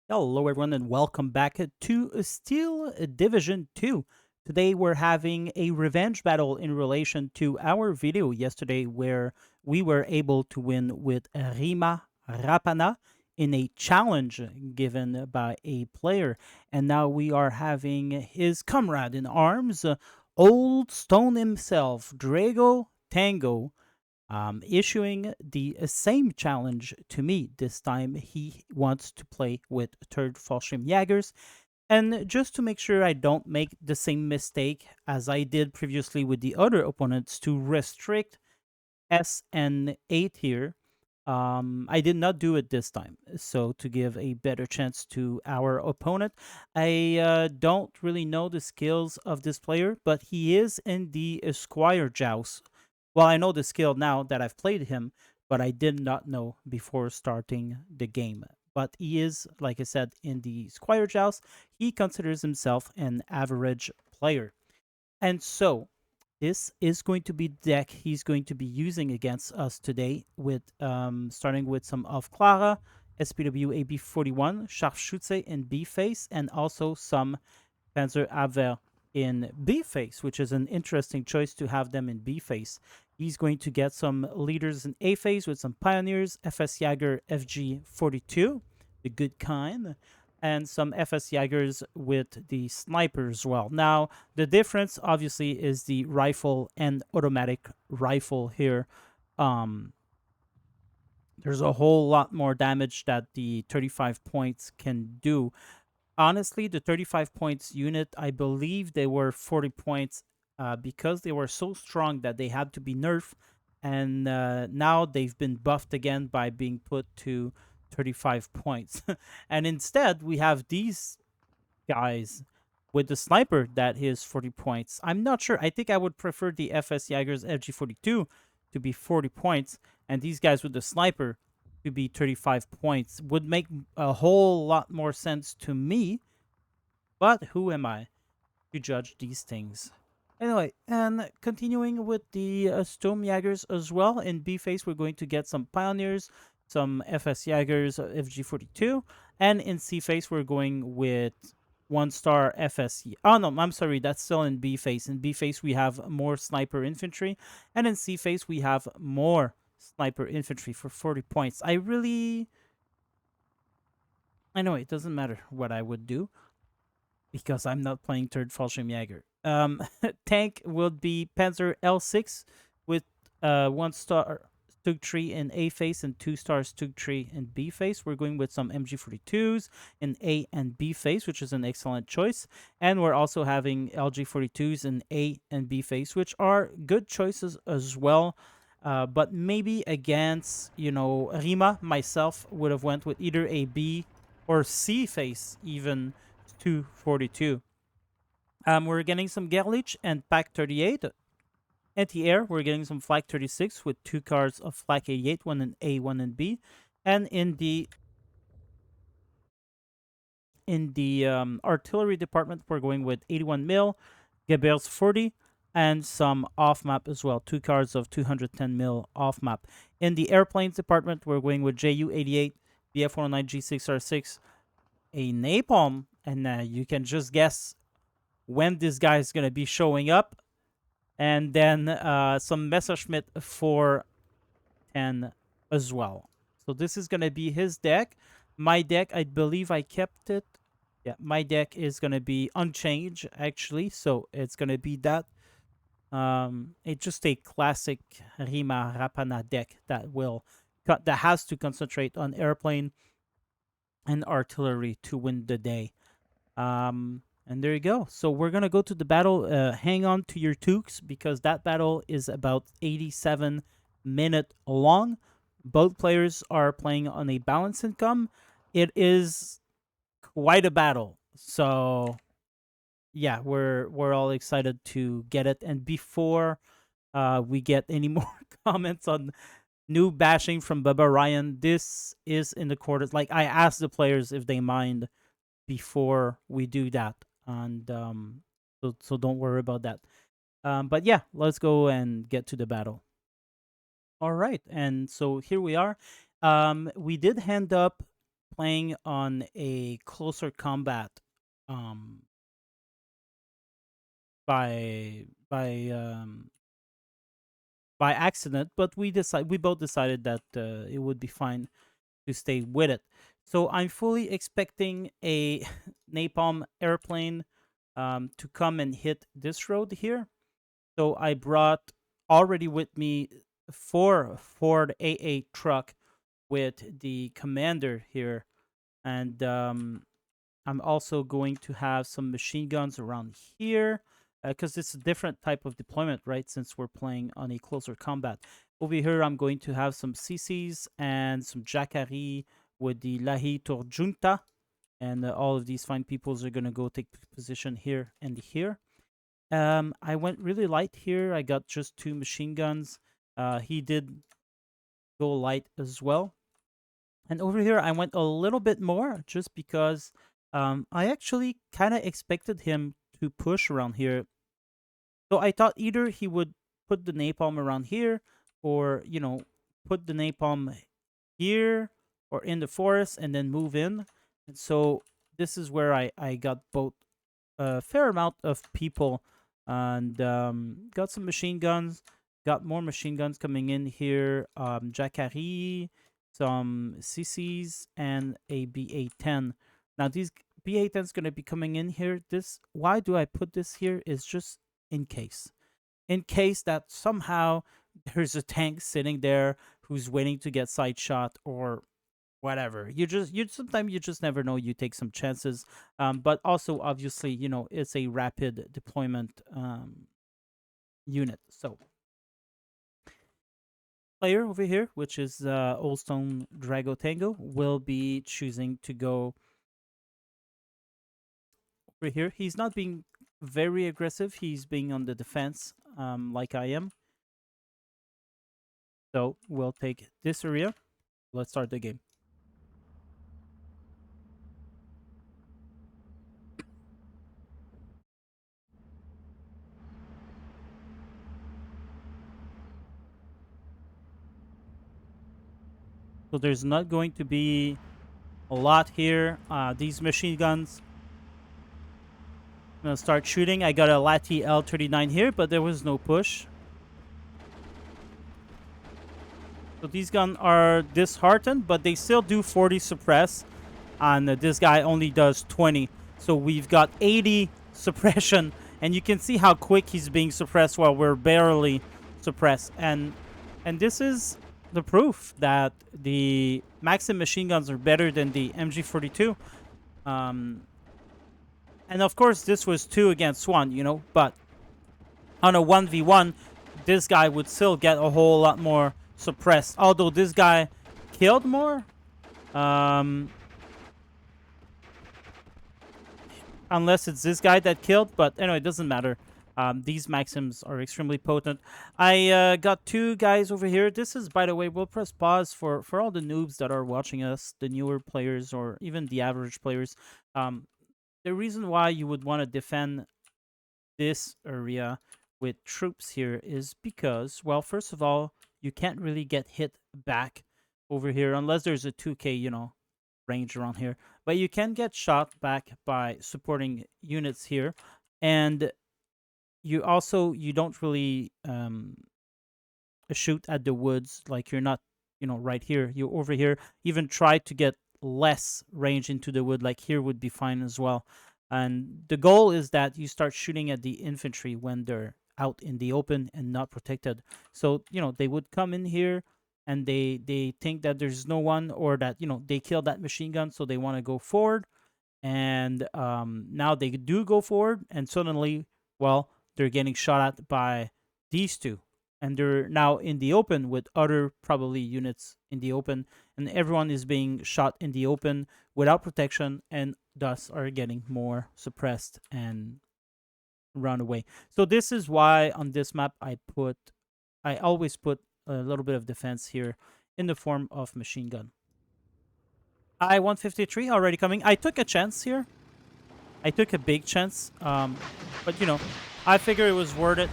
Hello, everyone, and welcome back to Steel Division 2. Today, we're having a revenge battle in relation to our video yesterday, where we were able to win with Rhymma Rapana in a challenge given by a player. And now we are having his comrade in arms, Old Stone himself, Drago Tango, issuing the same challenge to me. This time, he wants to play with third Fallschirm Jaggers. And just to make sure I don't make the same mistake as I did previously with the other opponents to restrict S and A tier, I did not do it this time. So to give a better chance to our opponent, I don't really know the skills of this player, but he is in the Esquire Joust. Well, I know the skill now that I've played him, but I did not know before starting the game. But he is, like I said, in the Squire Joust. He considers himself an average player. And so this is going to be the deck he's going to be using against us today, with starting with some of Clara, SPW AB41, Scharfschütze in B face, and also some Panzerabwehr in B face, which is an interesting choice to have them in B face. He's going to get some leaders in A phase with some pioneers, FS Jaeger FG42, the good kind, and some FS Jaegers with the sniper as well. Now, the difference obviously is the rifle and automatic rifle here. Um, there's a whole lot more damage that the 35 points can do. Honestly, the 35 points unit, I believe they were 40 points because they were so strong that they had to be nerfed. And now they've been buffed again by being put to 35 points. And instead, we have these guys with the sniper that is 40 points. I'm not sure. I think I would prefer the FS Jaegers FG42 to be 40 points, and these guys with the sniper to be 35 points. Would make a whole lot more sense to me, but who am I to judge these things? Anyway, and continuing with the Sturmjägers as well, in B phase we're going to get some Pioneers, some FS Jägers FG42, and in C phase we're going with 1-star FSE. Oh no, I'm sorry, that's still in B phase. In B phase we have more Sniper Infantry, and in C phase we have more Sniper Infantry for 40 points. Anyway, it doesn't matter what I would do, because I'm not playing third Fallschirmjäger. Tank would be Panzer L6 with 1-star Stug tree in A phase and 2-star Stug tree in B phase. We're going with some MG42s in A and B phase, which is an excellent choice. And we're also having LG42s in A and B phase, which are good choices as well. But maybe against, Rhymma, myself would have went with either a B or C phase, even 242. We're getting some Gerlich and Pack 38. Anti-air, we're getting some Flak 36 with 2 cards of Flak 88, one in A, one in B. And in the artillery department, we're going with 81 mil, Gebers 40, and some off-map as well. 2 cards of 210 mil off-map. In the airplanes department, we're going with JU 88, BF109 G6R6, a napalm, and you can just guess when this guy is going to be showing up. And then some Messerschmitt 410 as well. So this is going to be his deck. My deck, I believe I kept it. Yeah, my deck is going to be unchanged, actually. So it's going to be that. It's just a classic Rhymma Rapana deck that has to concentrate on airplane and artillery to win the day. And there you go. So we're going to go to the battle. Hang on to your toques, because that battle is about 87 minutes long. Both players are playing on a balance income. It is quite a battle. So yeah, we're all excited to get it. And before we get any more comments on new bashing from Bubba Ryan, this is in the quarters. Like, I asked the players if they mind before we do that, and so don't worry about that. But yeah, let's go and get to the battle. All right, and so here we are. We did hand up playing on a closer combat um, by by um, by accident, but we both decided that it would be fine to stay with it. So I'm fully expecting a napalm airplane to come and hit this road here. So I brought already with me 4 Ford AA truck with the commander here, and I'm also going to have some machine guns around here because it's a different type of deployment, right? Since we're playing on a closer combat. Over here, I'm going to have some CCs and some Jacari with the Lahi Torjunta. And all of these fine peoples are going to go take position here and here. I went really light here. I got just 2 machine guns. He did go light as well. And over here, I went a little bit more just because I actually kind of expected him to push around here. So I thought either he would put the napalm around here or, put the napalm here or in the forest and then move in. And so this is where I got both a fair amount of people and got some machine guns. Got more machine guns coming in here. Jacari, some CCs, and a BA-10. Now these BA-10's gonna be coming in here. Why do I put this here? Is just in case. In case that somehow there's a tank sitting there who's waiting to get side shot or whatever. You sometimes you just never know. You take some chances, but also obviously it's a rapid deployment unit. So player over here, which is Old Stone Drago Tango, will be choosing to go over here. He's not being very aggressive. He's being on the defense, like I am. So we'll take this area. Let's start the game. So there's not going to be a lot here. These machine guns. I'm gonna start shooting. I got a Lati L39 here, but there was no push. So these guns are disheartened, but they still do 40 suppress. And this guy only does 20. So we've got 80 suppression. And you can see how quick he's being suppressed while we're barely suppressed. And this is the proof that the Maxim machine guns are better than the MG42. And of course, this was 2 against 1, but on a 1v1, this guy would still get a whole lot more suppressed. Although this guy killed more. Unless it's this guy that killed, but anyway, it doesn't matter. These Maxims are extremely potent. I got 2 guys over here. This is, by the way, we'll press pause for all the noobs that are watching us, the newer players or even the average players. The reason why you would want to defend this area with troops here is because, well, first of all, you can't really get hit back over here unless there's a 2K, range around here. But you can get shot back by supporting units here. And you don't really shoot at the woods, like you're not, right here. You're over here. Even try to get less range into the wood, like here would be fine as well. And the goal is that you start shooting at the infantry when they're out in the open and not protected. So, they would come in here and they think that there's no one, or that, they killed that machine gun, so they want to go forward. And now they do go forward, and suddenly, well, they're getting shot at by these 2. And they're now in the open with other probably units in the open, and everyone is being shot in the open without protection, and thus are getting more suppressed and run away. So this is why on this map I always put a little bit of defense here in the form of machine gun. I-153 already coming. I took a chance here. I took a big chance, but I figure it was worth it.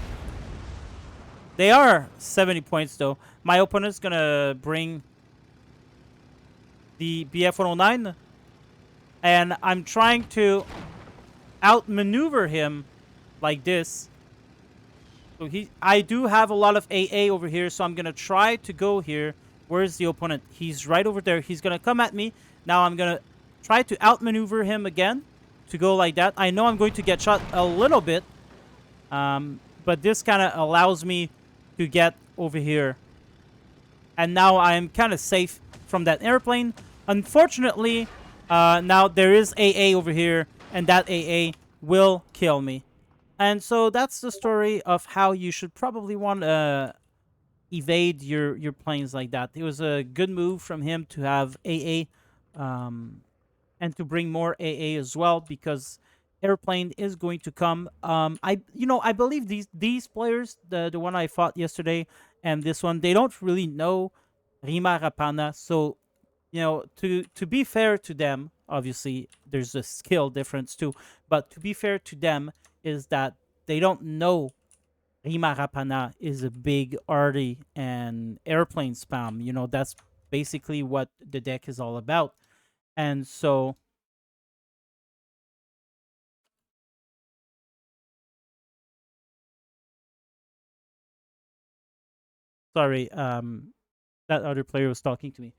They are 70 points though. My opponent's gonna bring the BF-109, and I'm trying to outmaneuver him like this. So I do have a lot of AA over here, so I'm gonna try to go here. Where's the opponent? He's right over there. He's gonna come at me. Now I'm gonna try to outmaneuver him again to go like that. I know I'm going to get shot a little bit, but this kind of allows me to get over here. And now I'm kind of safe from that airplane. Unfortunately, now there is AA over here, and that AA will kill me. And so that's the story of how you should probably want to evade your planes like that. It was a good move from him to have AA, and to bring more AA as well, because airplane is going to come. I believe these players, the one I fought yesterday and this one, they don't really know Rhymma Rapana. So to be fair to them, obviously there's a skill difference too. But to be fair to them is that they don't know Rhymma Rapana is a big arty and airplane spam. That's basically what the deck is all about. And so, sorry, that other player was talking to me.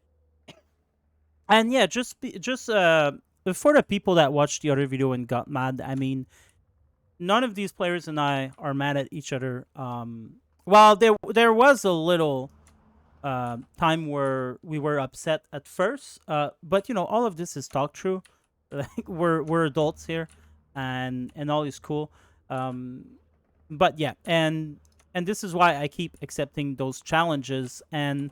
And yeah, just for the people that watched the other video and got mad, I mean, none of these players and I are mad at each other. Well, there was a little time where we were upset at first, but all of this is talk through. Like we're adults here, and all is cool. Um, but yeah, and this is why I keep accepting those challenges. And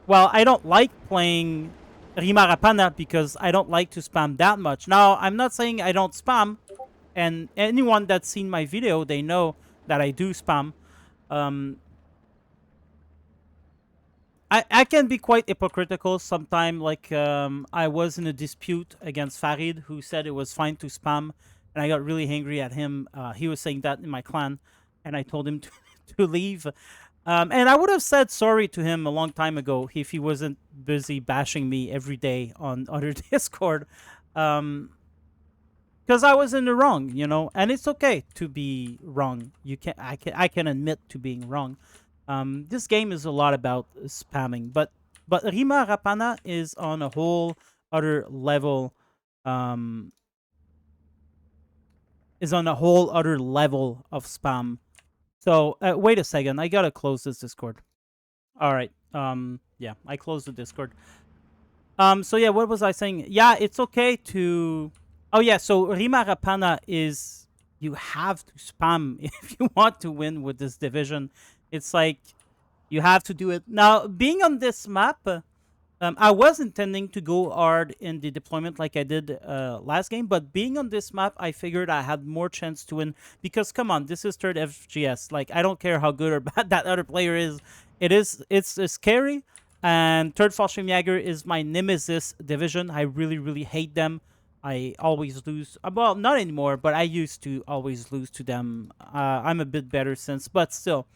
well, I don't like playing Rhymma Rapana because I don't like to spam that much. Now, I'm not saying I don't spam, and anyone that's seen my video, they know that I do spam. Um, I can be quite hypocritical sometimes. Like, I was in a dispute against Farid, who said it was fine to spam, and I got really angry at him. He was saying that in my clan, and I told him to leave. And I would have said sorry to him a long time ago if he wasn't busy bashing me every day on other Discord. Because I was in the wrong, and it's okay to be wrong. I can admit to being wrong. This game is a lot about spamming, but Rhymma Rapana is on a whole other level. Um, is on a whole other level of spam. So wait a second, I gotta close this Discord. All right. Yeah, I closed the Discord. So yeah, what was I saying? Yeah, it's okay to. Oh yeah, so Rhymma Rapana is, you have to spam if you want to win with this division. It's like you have to do it. Now, being on this map, I was intending to go hard in the deployment like I did last game, but being on this map, I figured I had more chance to win because, come on, this is third FGS. Like, I don't care how good or bad that other player is. It's scary, and third Fallschirmjäger is my nemesis division. I really, really hate them. I always lose. Well, not anymore, but I used to always lose to them. I'm a bit better since, but still.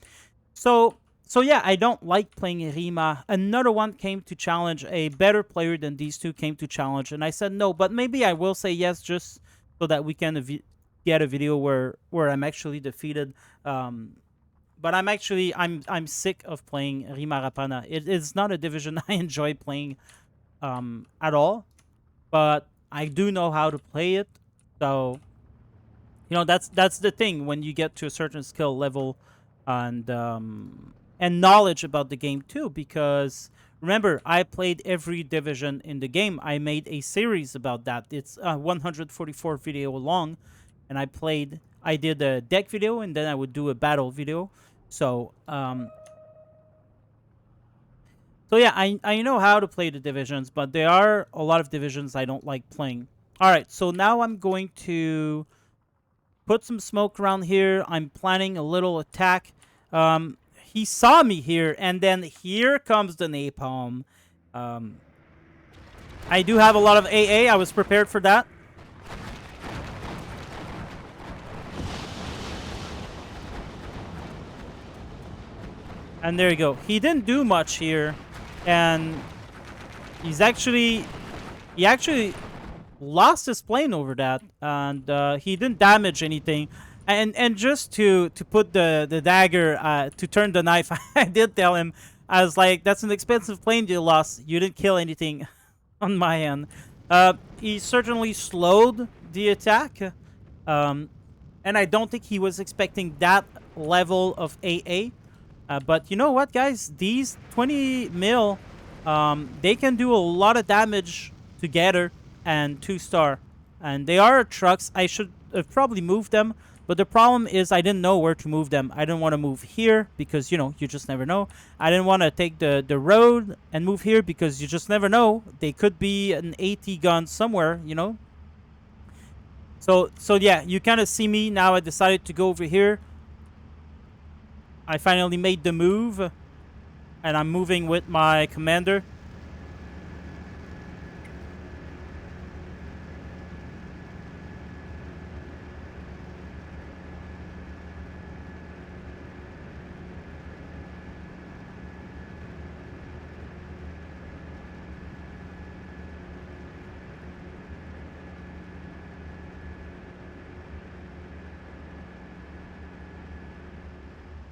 So yeah, I don't like playing Rhymma. Another one came to challenge, a better player than these two came to challenge, and I said no, but maybe I will say yes just so that we can get a video where I'm actually defeated. But I'm sick of playing Rhymma Rapana. It is not a division I enjoy playing at all, but I do know how to play it. So that's the thing when you get to a certain skill level and knowledge about the game too, because remember, I played every division in the game. I made a series about that. It's 144 video long, and I did a deck video, and then I would do a battle video. So yeah, I know how to play the divisions, but there are a lot of divisions I don't like playing. All right, so now I'm going to put some smoke around here. I'm planning a little attack. He saw me here, and then here comes the napalm. I do have a lot of AA. I was prepared for that. And there you go. He didn't do much here, and he's actually He actually lost his plane over that, and he didn't damage anything. And just to put the dagger to turn the knife, I did tell him, I was like, "That's an expensive plane you lost. You didn't kill anything on my end." He certainly slowed the attack, um, and I don't think he was expecting that level of AA. But you know what, guys? These 20 mil, they can do a lot of damage together and 2-star. And they are trucks. I should have probably moved them. But the problem is I didn't know where to move them. I didn't want to move here because, you know, you just never know. I didn't want to take the road and move here because you just never know. They could be an AT gun somewhere, you know. So yeah, you kind of see me now. I decided to go over here. I finally made the move, and I'm moving with my commander.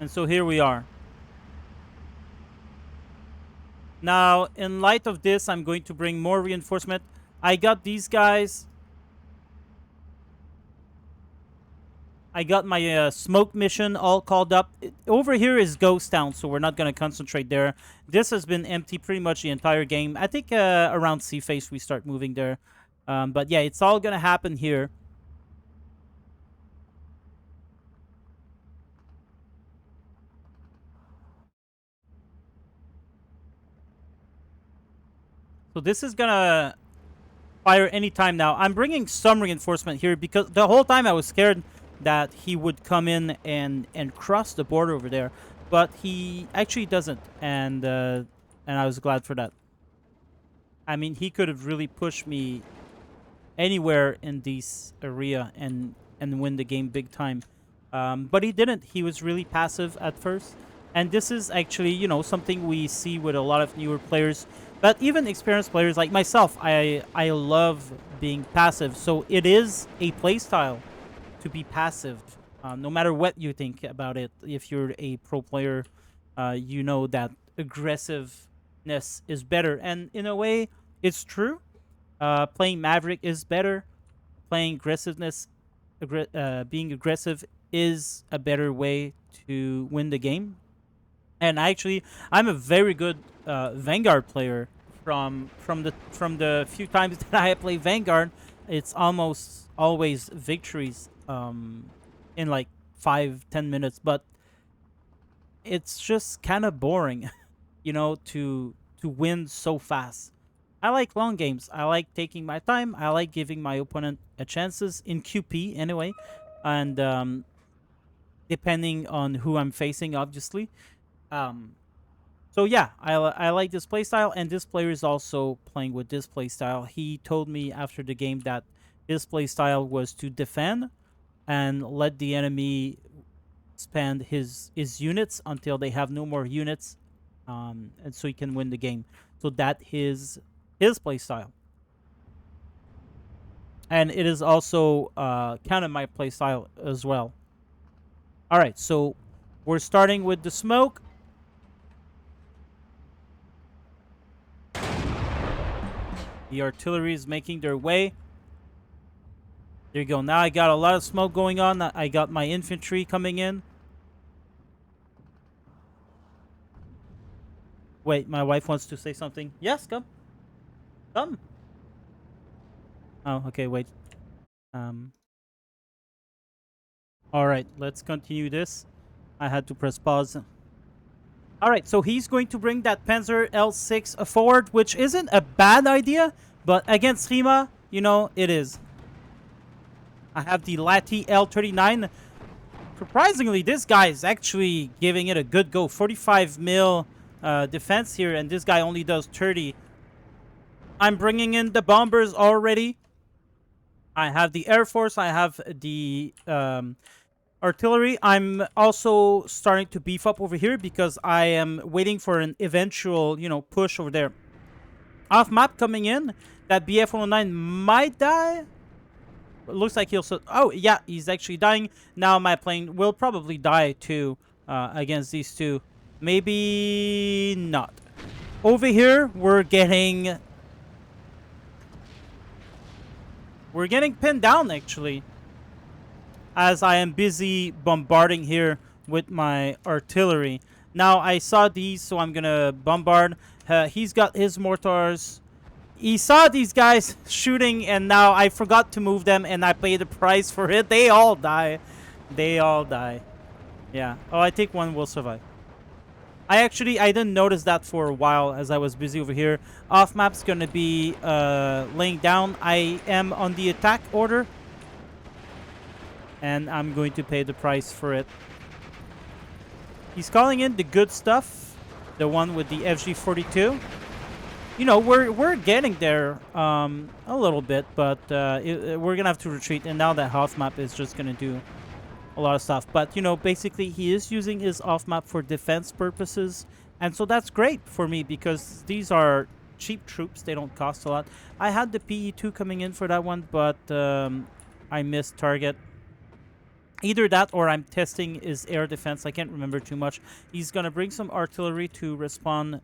And so here we are. Now, in light of this, I'm going to bring more reinforcement. I got these guys. I got my smoke mission all called up. Over here is Ghost Town, so we're not going to concentrate there. This has been empty pretty much the entire game. I think around Sea Face we start moving there. But yeah, it's all going to happen here. So this is going to fire anytime now. I'm bringing some reinforcement here because the whole time I was scared that he would come in and cross the border over there, but he actually doesn't, and I was glad for that. I mean, he could have really pushed me anywhere in this area and win the game big time, but he didn't. He was really passive at first, and this is actually, you know, something we see with a lot of newer players. But even experienced players like myself, I love being passive. So it is a playstyle to be passive, no matter what you think about it. If you're a pro player, you know that aggressiveness is better. And in a way, it's true. Playing Maverick is better. Playing being aggressive is a better way to win the game. And actually, I'm a very good Vanguard player. From the few times that I play Vanguard, it's almost always victories in like 5-10 minutes. But it's just kind of boring, you know, to win so fast. I like long games. I like taking my time. I like giving my opponent a chances in QP anyway, and depending on who I'm facing, obviously. Um, so yeah, I like this playstyle, and this player is also playing with this playstyle. He told me after the game that his playstyle was to defend and let the enemy spend his units until they have no more units, and so he can win the game. So that is his playstyle, and it is also kind of my playstyle as well. All right, so we're starting with the smoke. The artillery is making their way. There you go. Now I got a lot of smoke going on. I got my infantry coming in. Wait, my wife wants to say something. Yes, come. Come. Oh, okay, wait. Um. All right, let's continue this. I had to press pause. All right, so he's going to bring that Panzer L6 forward, which isn't a bad idea, but against Rhymma, you know, it is. I have the Lati L39. Surprisingly, this guy is actually giving it a good go. 45 mil defense here, and this guy only does 30. I'm bringing in the bombers already. I have the Air Force. I have the artillery. I'm also starting to beef up over here because I am waiting for an eventual, you know, push over there. Off map coming in. That BF-109 might die. It looks like he'll... Oh, yeah, he's actually dying. Now my plane will probably die, too, against these two. Maybe not. Over here, we're getting pinned down, actually, as I am busy bombarding here with my artillery. Now, I saw these, so I'm going to bombard. He's got his mortars. He saw these guys shooting, and now I forgot to move them, and I paid the price for it. They all die. They all die. Yeah. Oh, I think one will survive. I didn't notice that for a while as I was busy over here. Off map's going to be laying down. I am on the attack order, and I'm going to pay the price for it. He's calling in the good stuff, the one with the FG-42. You know, we're getting there a little bit, but we're going to have to retreat. And now that off map is just going to do a lot of stuff. But, you know, basically he is using his off map for defense purposes. And so that's great for me because these are cheap troops. They don't cost a lot. I had the PE2 coming in for that one, but I missed target. Either that or I'm testing his air defense. I can't remember too much. He's going to bring some artillery to respawn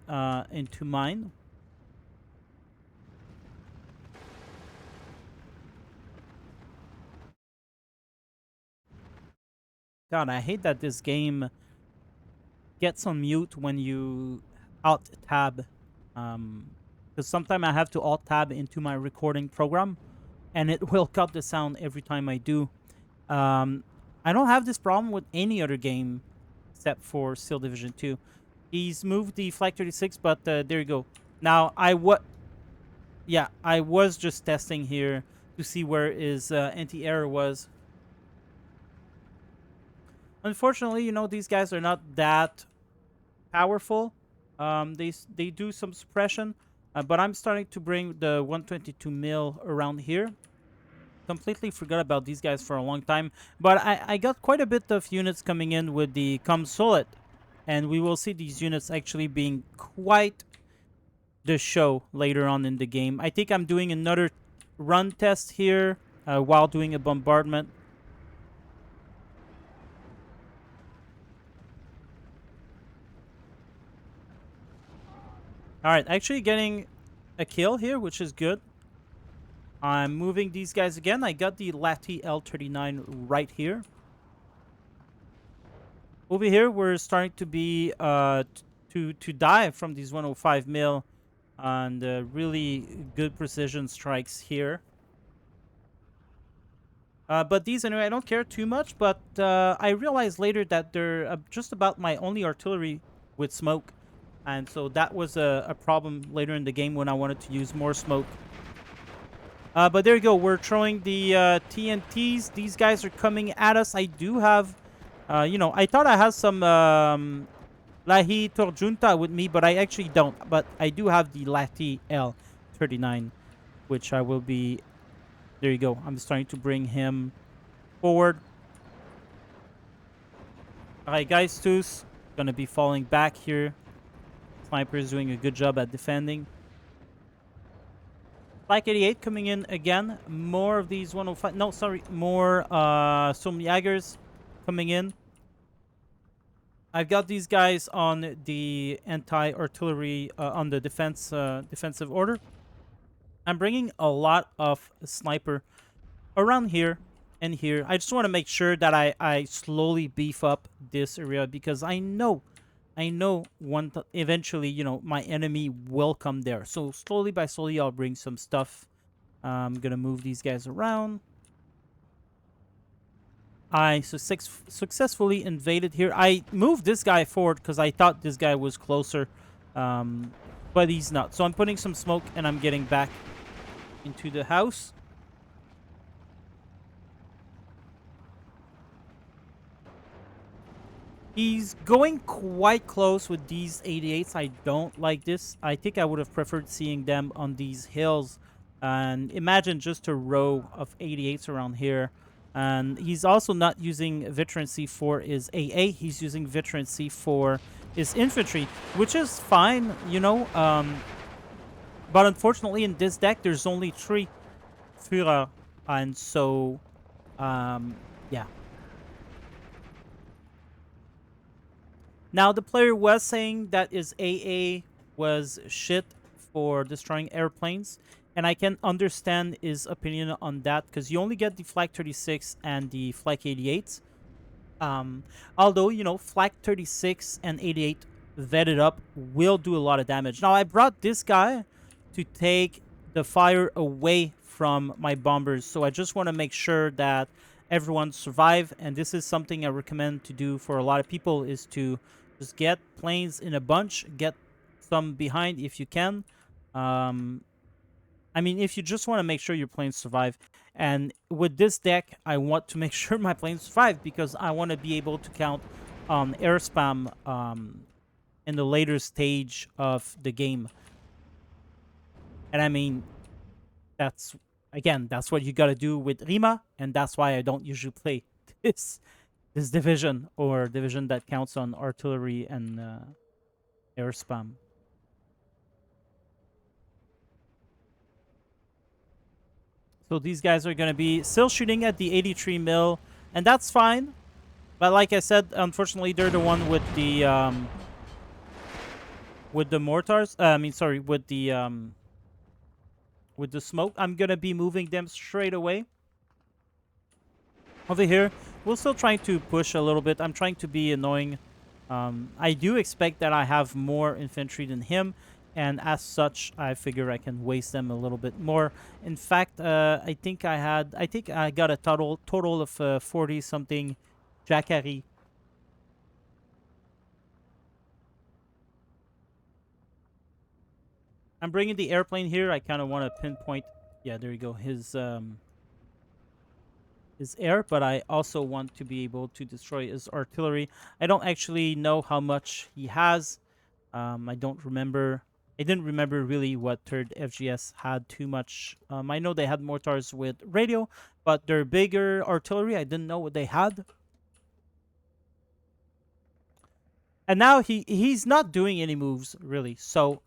into mine. God, I hate that this game gets on mute when you alt-tab. Because sometimes I have to alt-tab into my recording program, and it will cut the sound every time I do. I don't have this problem with any other game except for Steel Division 2. He's moved the Flag 36, but there you go. Now, I was just testing here to see where his anti-air was. Unfortunately, you know, these guys are not that powerful. They do some suppression, but I'm starting to bring the 122 mil around here. Completely forgot about these guys for a long time, but I got quite a bit of units coming in with the Comsolid, and we will see these units actually being quite the show later on in the game. I think I'm doing another run test here while doing a bombardment. Alright, actually getting a kill here, which is good. I'm moving these guys again. I got the Lati L39 right here. Over here, we're starting to be to die from these 105 mil and really good precision strikes here. But these, anyway, I don't care too much. But I realized later that they're just about my only artillery with smoke. And so that was a problem later in the game when I wanted to use more smoke. But there you go. We're throwing the TNTs. These guys are coming at us. I do have, you know, I thought I had some Lahi Torjunta with me, but I actually don't. But I do have the Lati L39, which I will be... There you go. I'm starting to bring him forward. Alright, guys, Toos. Gonna be falling back here. Sniper is doing a good job at defending. Flak 88 coming in again. More of these 105. No, sorry. More Sturmjägers coming in. I've got these guys on the anti-artillery, on the defensive order. I'm bringing a lot of sniper around here and here. I just want to make sure that I slowly beef up this area because I know eventually, you know, my enemy will come there. So slowly by slowly, I'll bring some stuff. I'm gonna move these guys around. I successfully invaded here. I moved this guy forward because I thought this guy was closer, but he's not. So I'm putting some smoke and I'm getting back into the house. He's going quite close with these 88s. I don't like this. I think I would have preferred seeing them on these hills. And imagine just a row of 88s around here. And he's also not using veterancy for his AA. He's using veterancy for his infantry, which is fine, you know. But unfortunately, in this deck, there's only 3 Führer, and so, yeah. Now, the player was saying that his AA was shit for destroying airplanes, and I can understand his opinion on that because you only get the Flak 36 and the Flak 88. Um, Although, Flak 36 and 88 vetted up will do a lot of damage. Now, I brought this guy to take the fire away from my bombers, so I just want to make sure that everyone survive, and this is something I recommend to do for a lot of people, is to just get planes in a bunch, get some behind if you can. Um, I mean, if you just want to make sure your planes survive. And with this deck, I want to make sure my planes survive because I want to be able to count on air spam in the later stage of the game. And I mean, that's, again, that's what you got to do with Rhymma, and that's why I don't usually play this division, or division that counts on artillery and air spam. So these guys are going to be still shooting at the 83 mil, and that's fine. But like I said, unfortunately, they're the one with the mortars. I mean, sorry, with the smoke. I'm gonna be moving them straight away. Over here, we're still trying to push a little bit. I'm trying to be annoying. I do expect that I have more infantry than him, and as such, I figure I can waste them a little bit more. In fact, I think I got a total of 40 something Jacquerie. I'm bringing the airplane here. I kind of want to pinpoint. Yeah, there you go. His air, but I also want to be able to destroy his artillery. I don't actually know how much he has. I don't remember. I didn't remember really what third FGS had too much. I know they had mortars with radio, but their bigger artillery, I didn't know what they had. And now he's not doing any moves really. So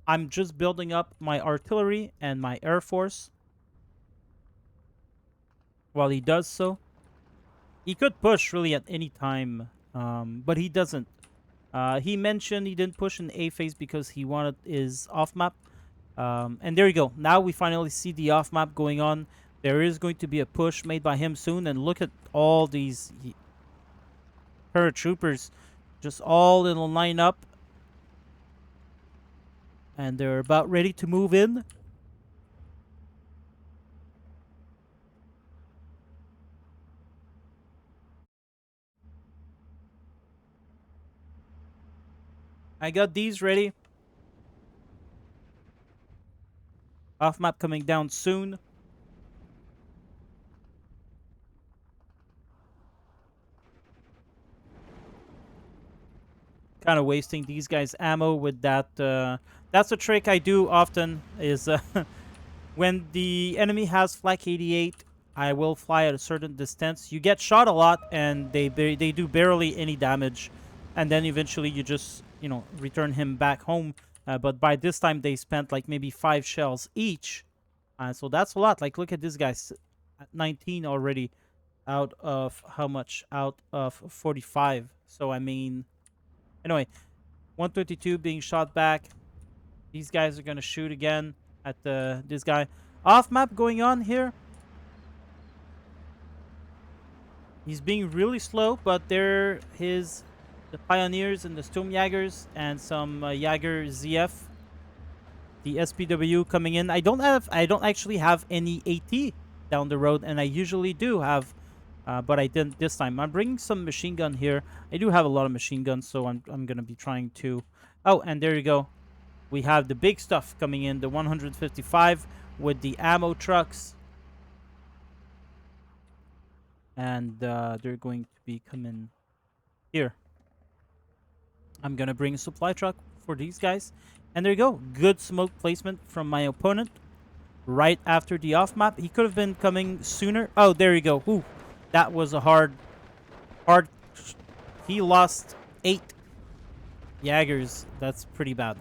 I'm just building up my artillery and my air force while he does so. He could push really at any time, but he doesn't. He mentioned he didn't push in A phase because he wanted his off map. And there you go. Now we finally see the off map going on. There is going to be a push made by him soon. And look at all these paratroopers just all in a line up. And they're about ready to move in. I got these ready. Off map coming down soon. Kind of wasting these guys' ammo with that. That's a trick I do often, is when the enemy has Flak 88, I will fly at a certain distance. You get shot a lot, and they do barely any damage. And then eventually you just, return him back home. But by this time, they spent like maybe 5 shells each. So that's a lot. Like, look at this guy, at 19 already out of how much? Out of 45. So, I mean, anyway, 132 being shot back. These guys are going to shoot again at this guy. Off map going on here. He's being really slow, but they're the Pioneers and the Sturmjägers and some Jaeger ZF. The SPW coming in. I don't actually have any AT down the road, and I usually do have, but I didn't this time. I'm bringing some machine gun here. I do have a lot of machine guns, so I'm gonna be trying to. Oh, and there you go. We have the big stuff coming in, the 155 with the ammo trucks, and they're going to be coming here. I'm gonna bring a supply truck for these guys. And there you go. Good smoke placement from my opponent. Right after the off map. He could have been coming sooner. Oh, there you go. Ooh, that was a hard. He lost 8 Jaegers. That's pretty bad.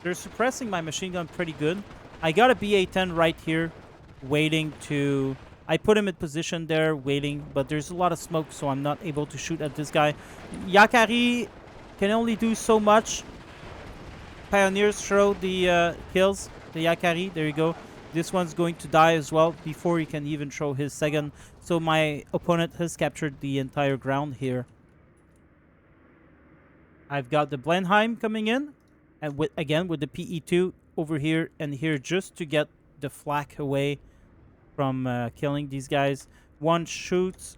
They're suppressing my machine gun pretty good. I got a BA-10 right here, waiting to... I put him in position there, waiting, but there's a lot of smoke, so I'm not able to shoot at this guy. Yakari can only do so much. Pioneers throw the kills, the Yakari. There you go. This one's going to die as well before he can even throw his second. So my opponent has captured the entire ground here. I've got the Blenheim coming in, and again with the PE2 over here and here just to get the flak away from killing these guys. One shoots.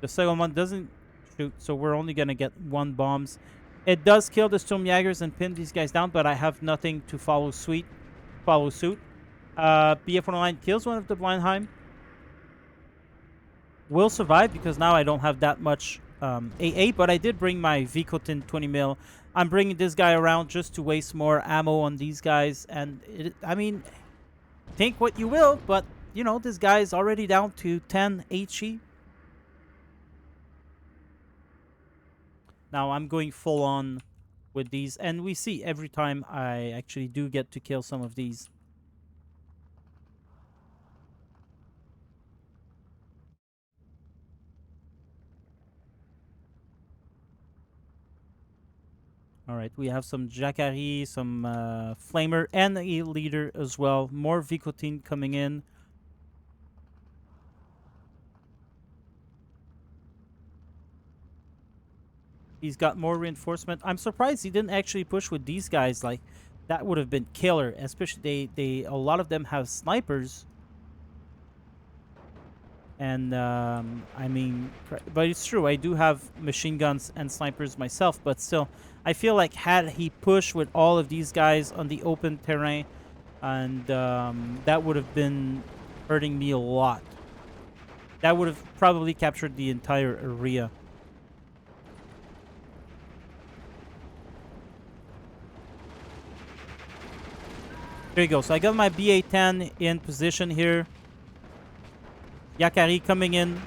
The second one doesn't shoot, so we're only going to get one bombs. It does kill the Sturmjägers and pin these guys down, but I have nothing to follow suit. BF-109 kills one of the Blenheim. Will survive because now I don't have that much AA, but I did bring my Vikotin 20 mil. I'm bringing this guy around just to waste more ammo on these guys, and I mean, think what you will, but you know, this guy is already down to 10 HE. Now I'm going full on with these, and we see every time I actually do get to kill some of these. All right, we have some Jacari, some Flamer, and a leader as well. More Vikotin coming in. He's got more reinforcement. I'm surprised he didn't actually push with these guys. Like, that would have been killer. Especially, a lot of them have snipers. And, I mean, but it's true. I do have machine guns and snipers myself. But still, I feel like had he pushed with all of these guys on the open terrain, and that would have been hurting me a lot. That would have probably captured the entire area. There you go. So I got my BA-10 in position here. Yakari coming in.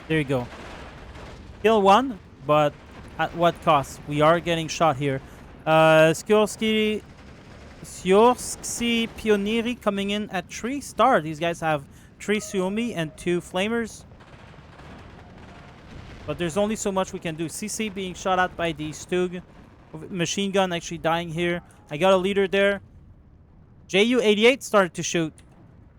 There you go. Kill one, but at what cost? We are getting shot here. Skorski Pionieri coming in at 3-star. These guys have 3 Suomi and 2 Flamers. But there's only so much we can do. CC being shot at by the Stug. Machine gun actually dying here. I got a leader there. JU-88 started to shoot.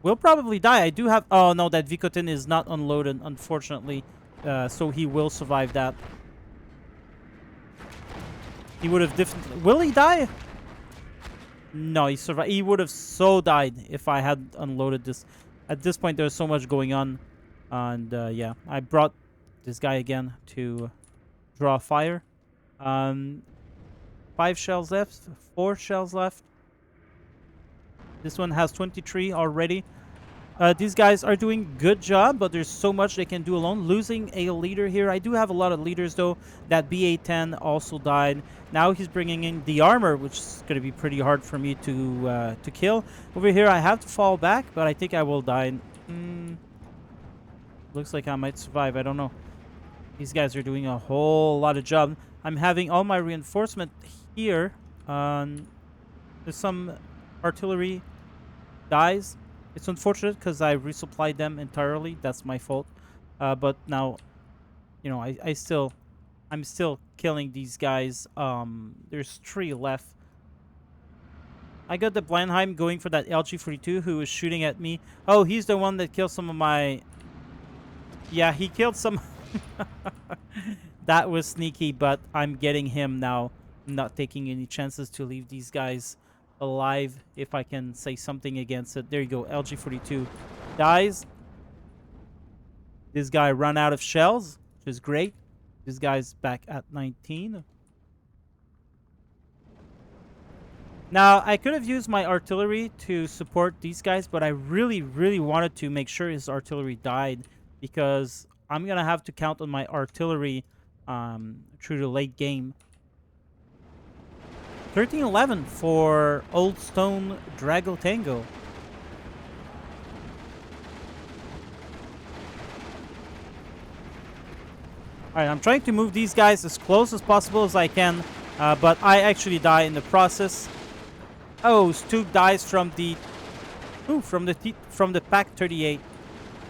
Will probably die. I do have... Oh, no, that Vikotin is not unloaded, unfortunately. So he will survive that. He would have definitely... Will he die? No, he survived. He would have so died if I had unloaded this. At this point, there's so much going on. And, yeah, I brought this guy again to draw fire. 5 shells left. 4 shells left. This one has 23 already. These guys are doing good job, but there's so much they can do alone. Losing a leader here. I do have a lot of leaders, though. That BA-10 also died. Now he's bringing in the armor, which is going to be pretty hard for me to kill. Over here, I have to fall back, but I think I will die. Looks like I might survive. I don't know. These guys are doing a whole lot of job. I'm having all my reinforcement here. There's some artillery dies. It's unfortunate because I resupplied them entirely. That's my fault. But now, you know, I'm still killing these guys. There's 3 left. I got the Blenheim going for that LG-42 who is shooting at me. Oh, he's the one that killed some of my... Yeah, he killed some... That was sneaky, but I'm getting him now. I'm not taking any chances to leave these guys alive, if I can say something against it. There you go. LG-42 dies. This guy ran out of shells, which is great. This guy's back at 19. Now, I could have used my artillery to support these guys, but I really, really wanted to make sure his artillery died, because I'm going to have to count on my artillery through the late game. 13-11 for Old Stone Drago Tango. All right, I'm trying to move these guys as close as possible as I can, but I actually die in the process. Oh, Stu dies from the from the Pack 38.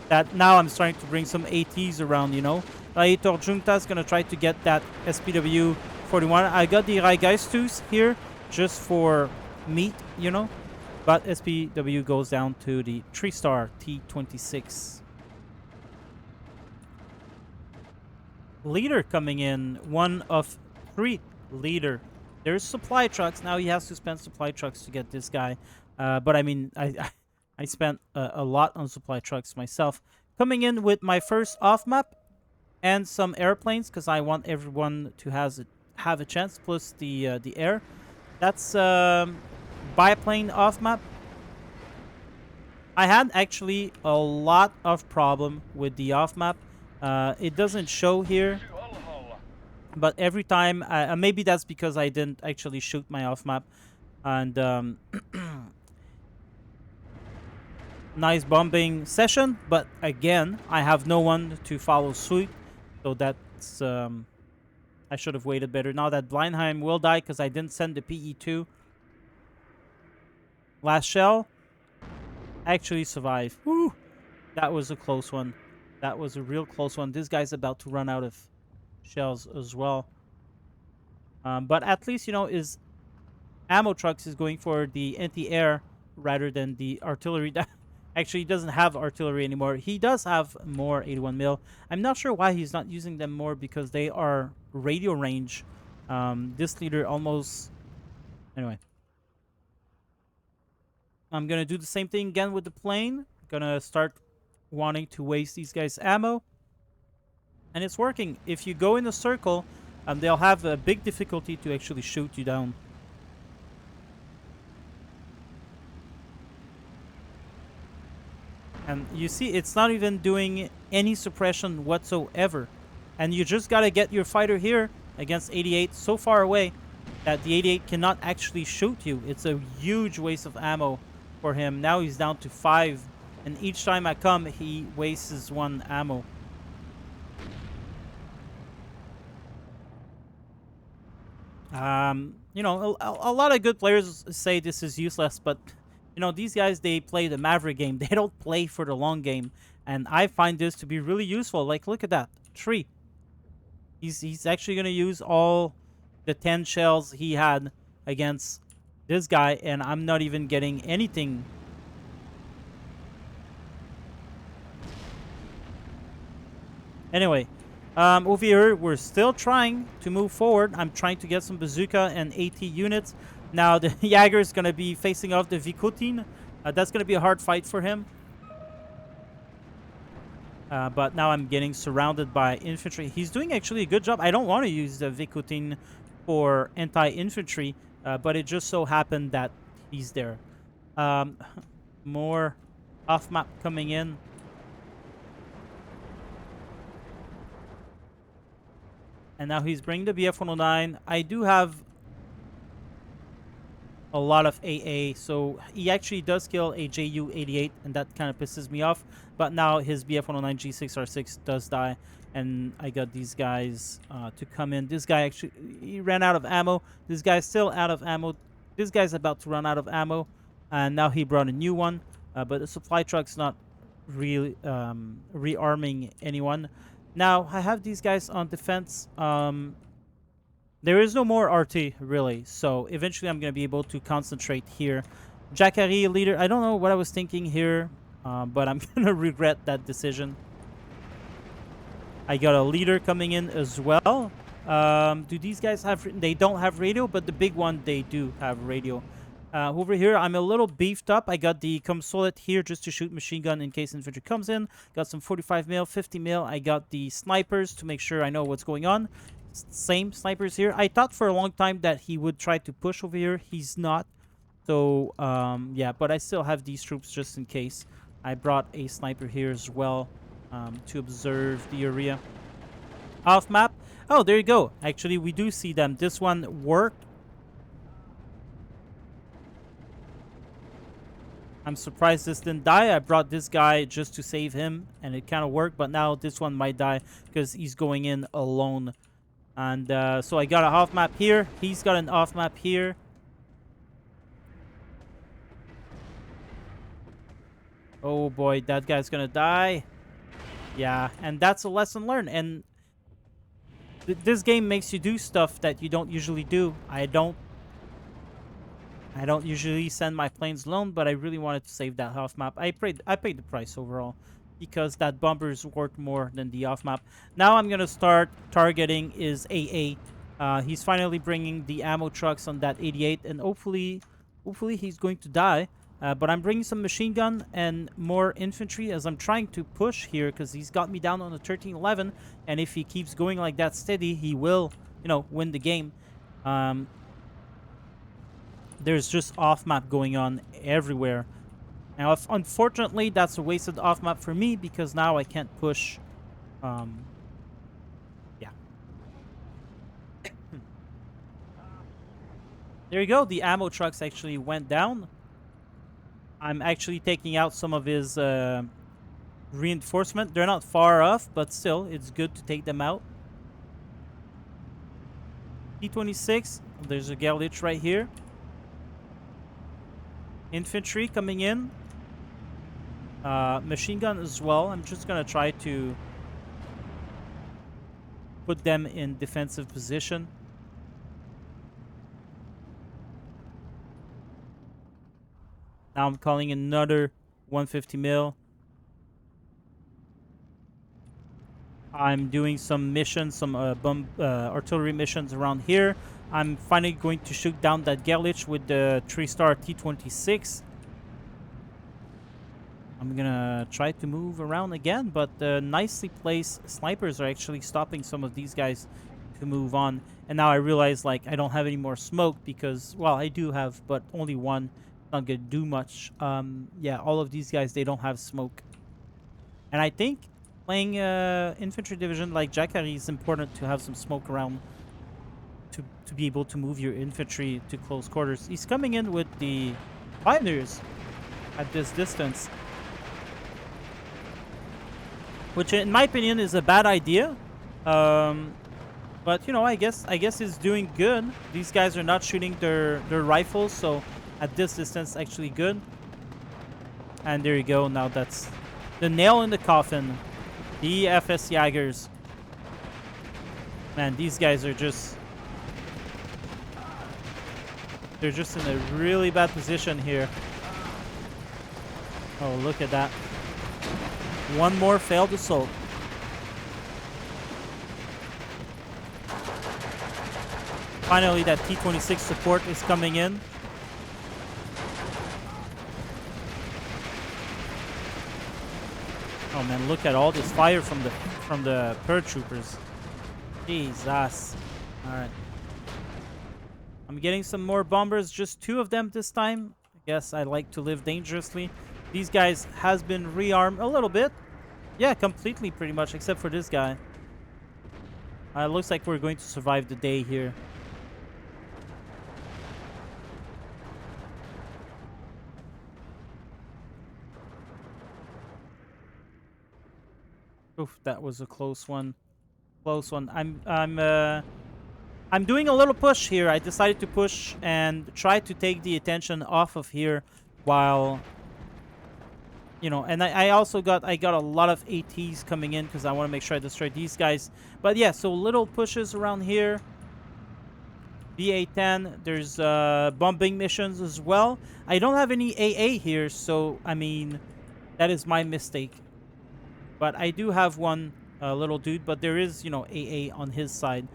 That now I'm starting to bring some ATs around, you know. Aitor Junta's gonna try to get that SPW 41. I got the Raigeistus here just for meat, you know. But SPW goes down to the 3-star T26. Leader coming in, 1 of 3 leader. There's supply trucks. Now he has to spend supply trucks to get this guy. But I mean, I spent a lot on supply trucks myself. Coming in with my first off-map and some airplanes because I want everyone to have a chance, plus the air. That's biplane off-map. I had actually a lot of problem with the off-map. It doesn't show here, but every time, maybe that's because I didn't actually shoot my off-map. And nice bombing session, but again, I have no one to follow suit, so that's I should have waited better. Now that Blindheim will die because I didn't send the PE2. Last shell actually survived. Woo! That was a close one. That was a real close one. This guy's about to run out of shells as well. But at least, you know, his ammo trucks is going for the anti-air rather than the artillery. Actually, he doesn't have artillery anymore. He does have more 81 mil. I'm not sure why he's not using them more because they are radio range. This leader almost... Anyway. I'm going to do the same thing again with the plane. Gonna start wanting to waste these guys' ammo. And it's working. If you go in a circle, they'll have a big difficulty to actually shoot you down. And you see, it's not even doing any suppression whatsoever. And you just gotta get your fighter here against 88 so far away that the 88 cannot actually shoot you. It's a huge waste of ammo for him. Now he's down to 5. And each time I come, he wastes 1 ammo. You know, a lot of good players say this is useless, but you know, these guys, they play the Maverick game. They don't play for the long game. And I find this to be really useful. Like, look at that. 3. He's actually going to use all the 10 shells he had against this guy, and I'm not even getting anything. Anyway, over here, we're still trying to move forward. I'm trying to get some bazooka and AT units. Now, the Jaeger is going to be facing off the Vikutin. That's going to be a hard fight for him. But now I'm getting surrounded by infantry. He's doing actually a good job. I don't want to use the Vikutin for anti-infantry, but it just so happened that he's there. More off-map coming in. And now he's bringing the BF-109. I do have a lot of AA, so he actually does kill a JU-88, and that kind of pisses me off. But now his BF-109 G6R6 does die, and I got these guys to come in. This guy actually, he ran out of ammo. This guy's still out of ammo. This guy's about to run out of ammo, and now he brought a new one. But the supply truck's not really rearming anyone. Now, I have these guys on defense. There is no more RT, really. So, eventually, I'm going to be able to concentrate here. Jacari, leader. I don't know what I was thinking here, but I'm going to regret that decision. I got a leader coming in as well. Do these guys have... They don't have radio, but the big one, they do have radio. Over here, I'm a little beefed up. I got the Comsolet here just to shoot machine gun in case infantry comes in. Got some 45 mil, 50 mil. I got the snipers to make sure I know what's going on. Same snipers here. I thought for a long time that he would try to push over here. He's not. So, yeah, but I still have these troops just in case. I brought a sniper here as well to observe the area. Off map. Oh, there you go. Actually, we do see them. This one worked. I'm surprised this didn't die. I brought this guy just to save him, and it kind of worked. But now this one might die because he's going in alone. And so I got a off map here. He's got an off map here. Oh boy, that guy's gonna die. Yeah, and that's a lesson learned. And this game makes you do stuff that you don't usually do. I don't usually send my planes alone, but I really wanted to save that off map. I paid the price overall because that bomber is worth more than the off map. Now I'm gonna start targeting his AA. He's finally bringing the ammo trucks on that 88, and hopefully he's going to die. But I'm bringing some machine gun and more infantry as I'm trying to push here because he's got me down on the 1311. And if he keeps going like that steady, he will, win the game. There's just off-map going on everywhere. Now, unfortunately, that's a wasted off-map for me because now I can't push. Yeah. There you go. The ammo trucks actually went down. I'm actually taking out some of his reinforcement. They're not far off, but still, it's good to take them out. T-26. There's a Galich right here. Infantry coming in. Machine gun as well. I'm just going to try to put them in defensive position. Now I'm calling another 150 mil. I'm doing some missions, some artillery missions around here. I'm finally going to shoot down that Galich with the 3-star T-26. I'm gonna try to move around again, but nicely placed snipers are actually stopping some of these guys to move on. And now I realize, like, I don't have any more smoke because, well, I do have, but only one. Not gonna do much. Yeah, all of these guys, they don't have smoke. And I think playing infantry division like Jacquerie is important to have some smoke around to be able to move your infantry to close quarters. He's coming in with the pioneers at this distance, which in my opinion is a bad idea. But I guess it's doing good. These guys are not shooting their rifles, so at this distance actually good. And there you go. Now that's the nail in the coffin. The FS Jaggers. Man, these guys are just... they're just in a really bad position here. Oh, look at that. One more failed assault. Finally, that T-26 support is coming in. Oh man, look at all this fire from the paratroopers. Jesus. All right. I'm getting some more bombers, just 2 of them this time. I guess I like to live dangerously. These guys has been rearmed a little bit. Yeah, completely pretty much, except for this guy. Looks like we're going to survive the day here. Oof, that was a close one. Close one. I'm doing a little push here. I decided to push and try to take the attention off of here while, and I also got a lot of ATs coming in because I want to make sure I destroy these guys. But yeah, so little pushes around here. BA-10, there's bombing missions as well. I don't have any AA here, so I mean, that is my mistake. But I do have one little dude, but there is, AA on his side.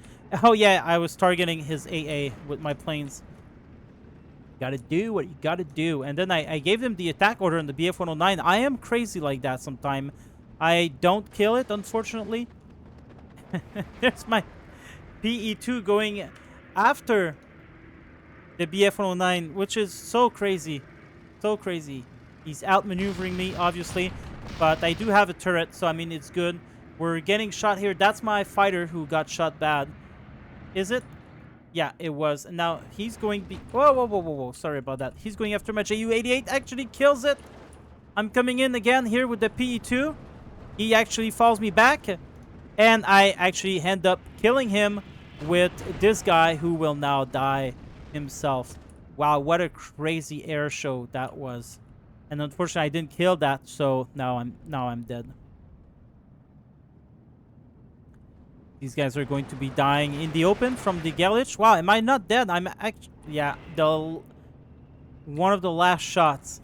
Oh yeah, I was targeting his AA with my planes. Gotta do what you gotta do. And then I gave them the attack order in the BF-109. I am crazy like that sometimes. I don't kill it, unfortunately. There's my PE-2 going after the BF-109, which is so crazy. So crazy. He's outmaneuvering me, obviously. But I do have a turret, so I mean, it's good. We're getting shot here. That's my fighter who got shot bad. Is it? Yeah, it was. And now he's going to be... Whoa, whoa, whoa, whoa, whoa. Sorry about that. He's going after my JU-88. Actually kills it. I'm coming in again here with the PE2. He actually falls me back. And I actually end up killing him with this guy who will now die himself. Wow, what a crazy air show that was. And unfortunately, I didn't kill that, so now I'm dead. These guys are going to be dying in the open from the Galich. Wow, am I not dead? I'm actually... Yeah, one of the last shots.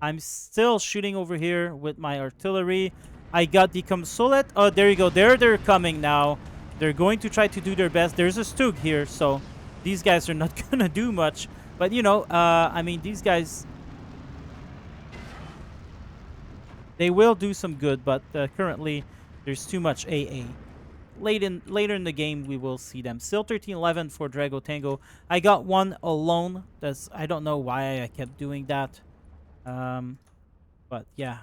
I'm still shooting over here with my artillery. I got the Comsolet. Oh, there you go. They're coming now. They're going to try to do their best. There's a Stug here, so these guys are not going to do much. But, you know, I mean, these guys... They will do some good, but currently there's too much AA. Later in the game, we will see them. Still 13-11 for Drago Tango. I got one alone. I don't know why I kept doing that. But yeah.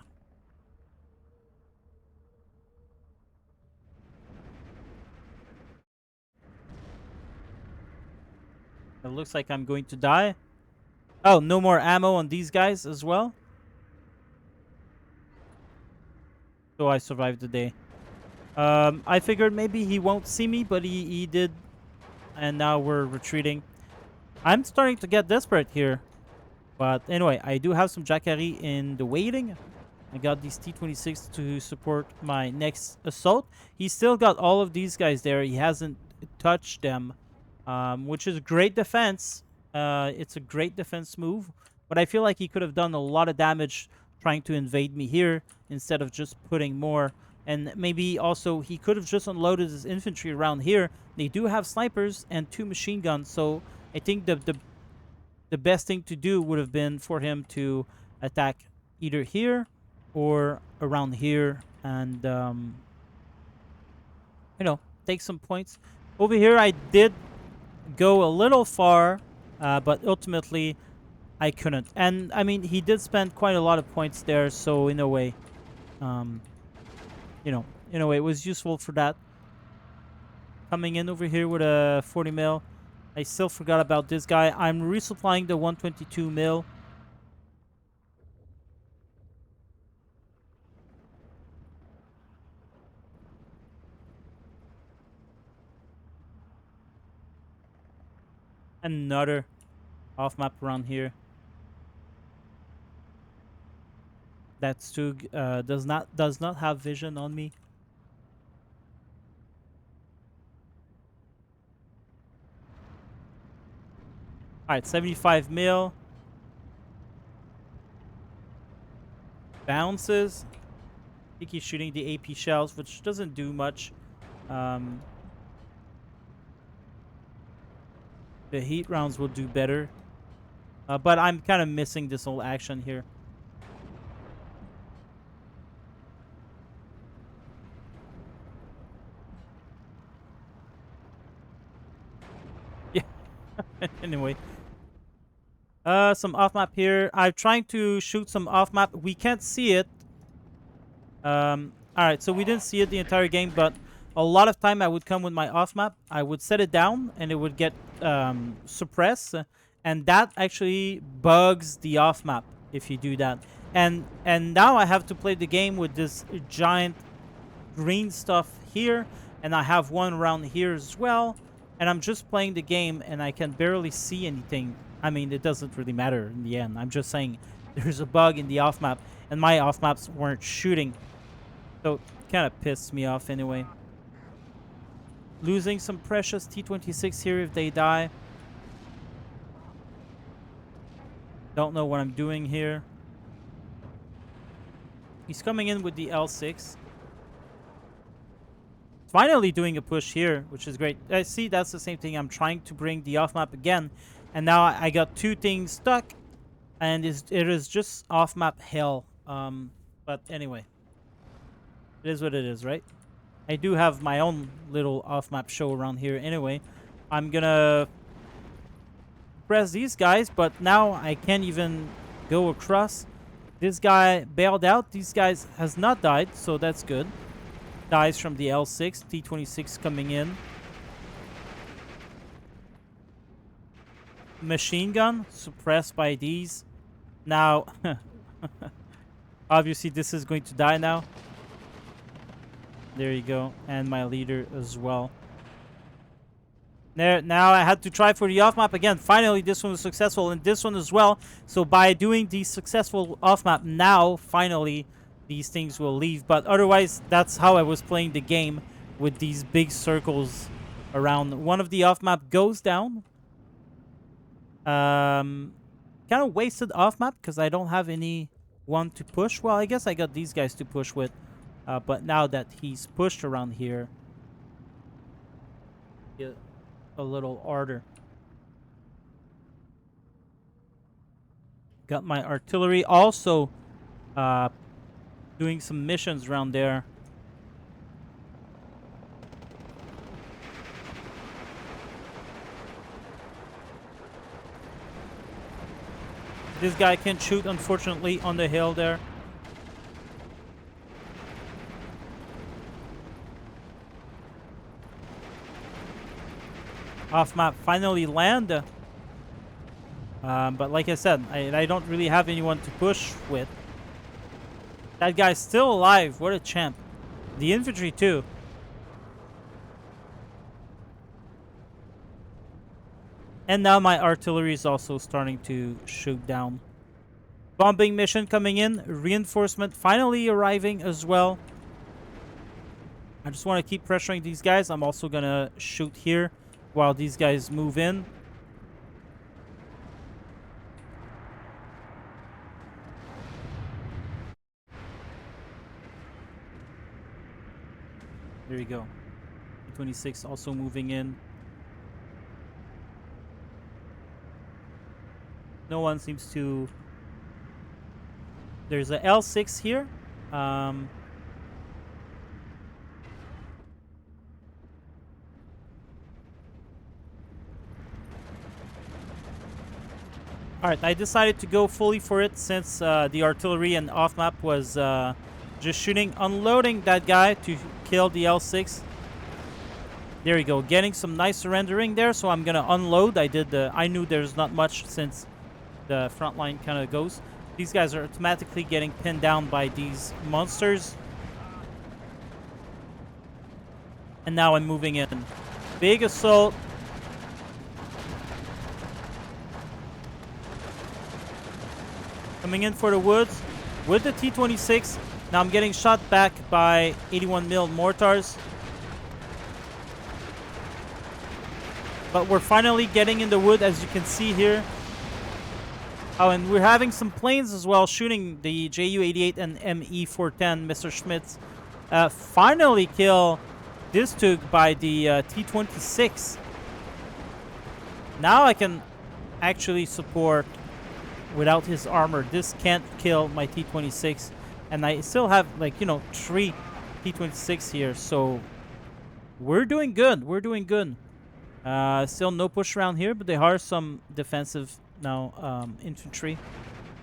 It looks like I'm going to die. Oh, no more ammo on these guys as well. So I survived the day. I figured maybe he won't see me, but he did. And now we're retreating. I'm starting to get desperate here. But anyway, I do have some Jacquerie in the waiting. I got these T-26 to support my next assault. He's still got all of these guys there. He hasn't touched them, which is great defense. It's a great defense move. But I feel like he could have done a lot of damage trying to invade me here instead of just putting more. And maybe also he could have just unloaded his infantry around here. They do have snipers and 2 machine guns, so I think the best thing to do would have been for him to attack either here or around here and, you know, take some points. Over here, I did go a little far, but ultimately, I couldn't. And, I mean, he did spend quite a lot of points there, so in a way, you know, in a way, it was useful for that. Coming in over here with a 40 mil. I still forgot about this guy. I'm resupplying the 122 mil. Another off map around here. That Stug does not have vision on me. All right, 75 mil. Bounces. I think he's shooting the AP shells, which doesn't do much. The heat rounds will do better. But I'm kind of missing this whole action here. Yeah. Anyway. Some off-map here. I'm trying to shoot some off-map. We can't see it. Alright, so we didn't see it the entire game, but a lot of time I would come with my off-map. I would set it down, and it would get suppressed. And that actually bugs the off-map if you do that. And now I have to play the game with this giant green stuff here. And I have one around here as well. And I'm just playing the game, and I can barely see anything. I mean, it doesn't really matter in the end. I'm just saying there's a bug in the off-map, and my off-maps weren't shooting. So it kind of pissed me off anyway. Losing some precious T-26 here if they die. Don't know what I'm doing here. He's coming in with the L6. Finally doing a push here, which is great. I see that's the same thing. I'm trying to bring the off-map again. And now I got 2 things stuck. And it is just off-map hell. But anyway. It is what it is, right? I do have my own little off-map show around here anyway. I'm gonna press these guys, but now I can't even go across. This guy bailed out. These guys has not died, so that's good. Dies from the L6. T-26 coming in. machine gun suppressed by these. Now, obviously, this is going to die now. There you go. And my leader as well. There, now I had to try for the off-map again. Finally, this one was successful, and this one as well. So by doing the successful off-map now, finally, these things will leave. But otherwise, that's how I was playing the game, with these big circles around. One of the off-map goes down. Kind of wasted off-map because I don't have anyone to push. Well, I guess I got these guys to push with. But now that he's pushed around here, yeah, a little harder. Got my artillery also doing some missions around there. This guy can shoot, unfortunately, on the hill there. Off map, finally land. But like I said, I don't really have anyone to push with. That guy's still alive. What a champ. The infantry too. And now my artillery is also starting to shoot down. Bombing mission coming in. Reinforcement finally arriving as well. I just want to keep pressuring these guys. I'm also going to shoot here while these guys move in. There you go. 26 also moving in. No one seems to... There's a L6 here. Alright, I decided to go fully for it since the artillery and off-map was just shooting, unloading that guy to kill the L6. There we go, getting some nice surrendering there, so I'm gonna unload. I knew there's not much since the front line kind of goes. These guys are automatically getting pinned down by these monsters. And now I'm moving in. Big assault. Coming in for the woods with the T-26. Now I'm getting shot back by 81 mil mortars. But we're finally getting in the wood, as you can see here. Oh, and we're having some planes as well shooting the Ju-88 and Me-410, Mr. Schmitz. Finally kill this Tug by the T-26. Now I can actually support without his armor. This can't kill my T-26. And I still have, like, you know, 3 T-26 here. So we're doing good. We're doing good. Still no push around here, but there are some defensive now infantry.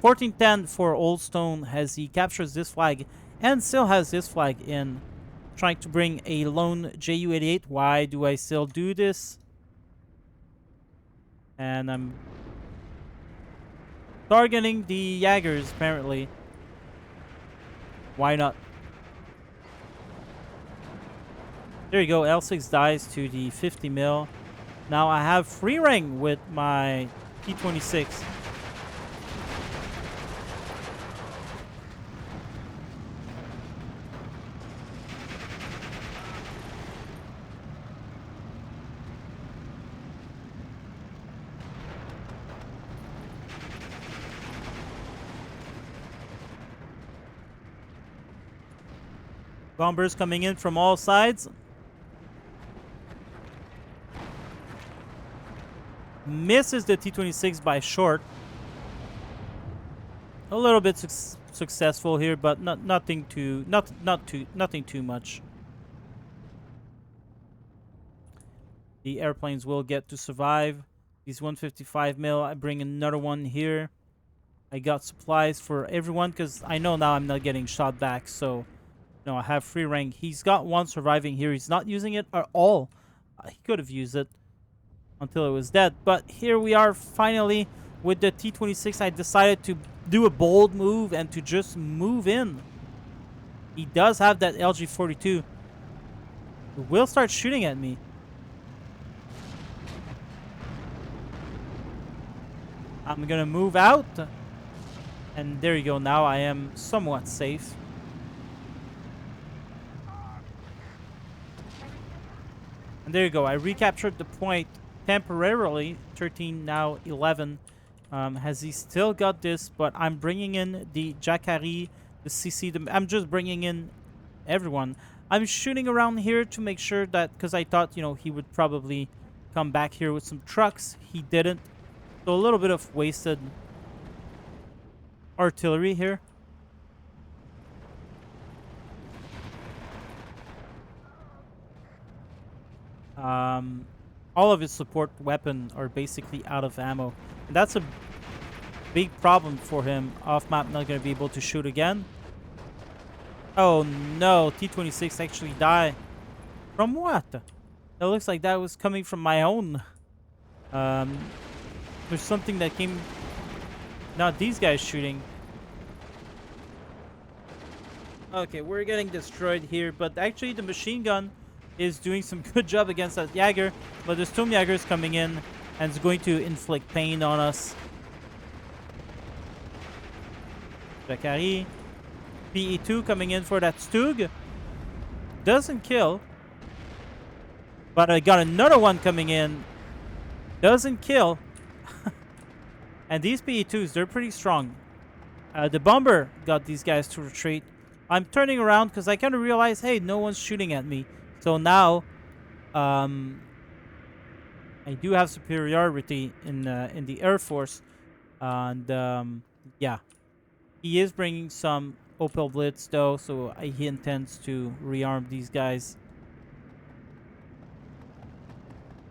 1410 for Old Stone as he captures this flag and still has this flag in, trying to bring a lone Ju-88. Why do I still do this? And I'm targeting the Jaggers, apparently. Why not? There you go. L6 dies to the 50 mil. Now I have free range with my T-26. Bombers coming in from all sides. Misses the T-26 by short. A little bit successful here, but nothing too much. The airplanes will get to survive. These 155 mil. I bring another one here. I got supplies for everyone because I know now I'm not getting shot back. So, no, I have free rank. He's got one surviving here. He's not using it at all. He could have used it. until it was dead. But here we are finally with the T-26. I decided to do a bold move and to just move in. He does have that LG-42. He will start shooting at me. I'm gonna move out. And there you go. Now I am somewhat safe. And there you go. I recaptured the point temporarily. 13, now 11. Has he still got this? But I'm bringing in the Jacari, the CC. I'm just bringing in everyone. I'm shooting around here to make sure that, because I thought, he would probably come back here with some trucks. He didn't. So a little bit of wasted artillery here. All of his support weapons are basically out of ammo. And that's a big problem for him. Off map, not going to be able to shoot again. Oh no, T-26 actually died. From what? It looks like that was coming from my own. There's something that came... Not these guys shooting. Okay, we're getting destroyed here, but actually the machine gun is doing some good job against that Jäger, but the Sturmjäger is coming in and is going to inflict pain on us. Jacari. PE2 coming in for that Stug. Doesn't kill. But I got another one coming in. Doesn't kill. And these PE2s, they're pretty strong. The bomber got these guys to retreat. I'm turning around because I kind of realized, hey, no one's shooting at me. So now, I do have superiority in the Air Force. And, yeah. He is bringing some Opel Blitz, though, so he intends to rearm these guys.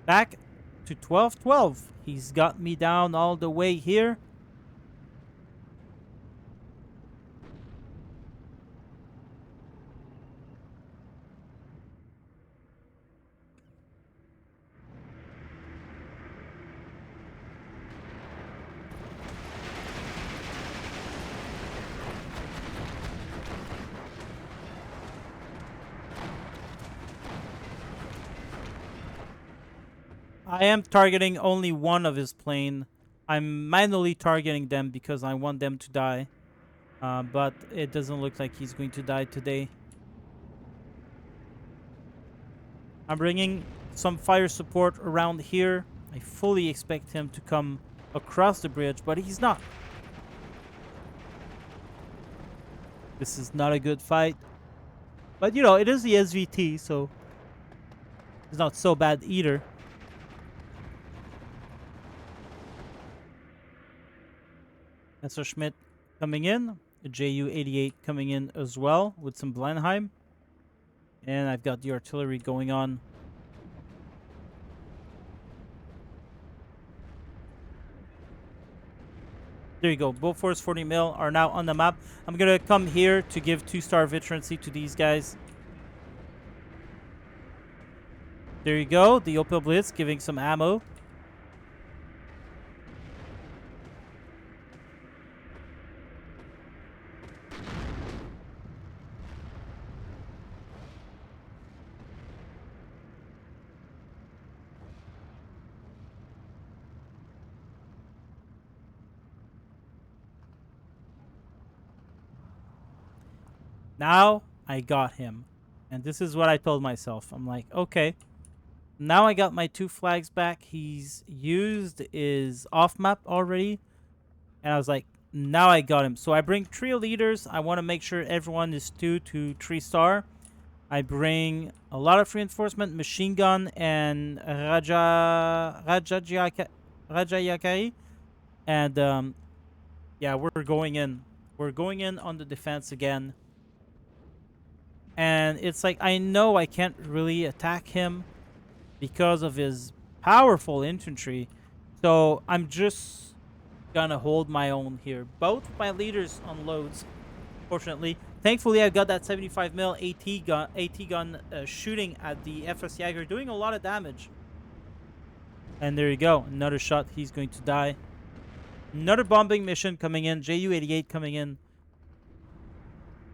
Back to 12-12. He's got me down all the way here. I am targeting only one of his plane. I'm manually targeting them because I want them to die. But it doesn't look like he's going to die today. I'm bringing some fire support around here. I fully expect him to come across the bridge, but he's not. This is not a good fight. But, it is the SVT, so it's not so bad either. Messerschmitt coming in. The Ju-88 coming in as well with some Blenheim. And I've got the artillery going on. There you go. Bofors 40 mil are now on the map. I'm going to come here to give 2-star veterancy to these guys. There you go. The Opel Blitz giving some ammo. Now I got him. And this is what I told myself. I'm like, okay. Now I got my 2 flags back. He's used his off-map already. And I was like, now I got him. So I bring 3 leaders. I want to make sure everyone is 2 to 3-star. I bring a lot of reinforcement, machine gun, and Rajayakari. And, yeah, we're going in. We're going in on the defense again. And it's like, I know I can't really attack him because of his powerful infantry. So I'm just gonna hold my own here. Both my leaders on loads, fortunately. Thankfully, I got that 75 mil AT gun shooting at the FS Jäger, doing a lot of damage. And there you go. Another shot. He's going to die. Another bombing mission coming in. Ju-88 coming in.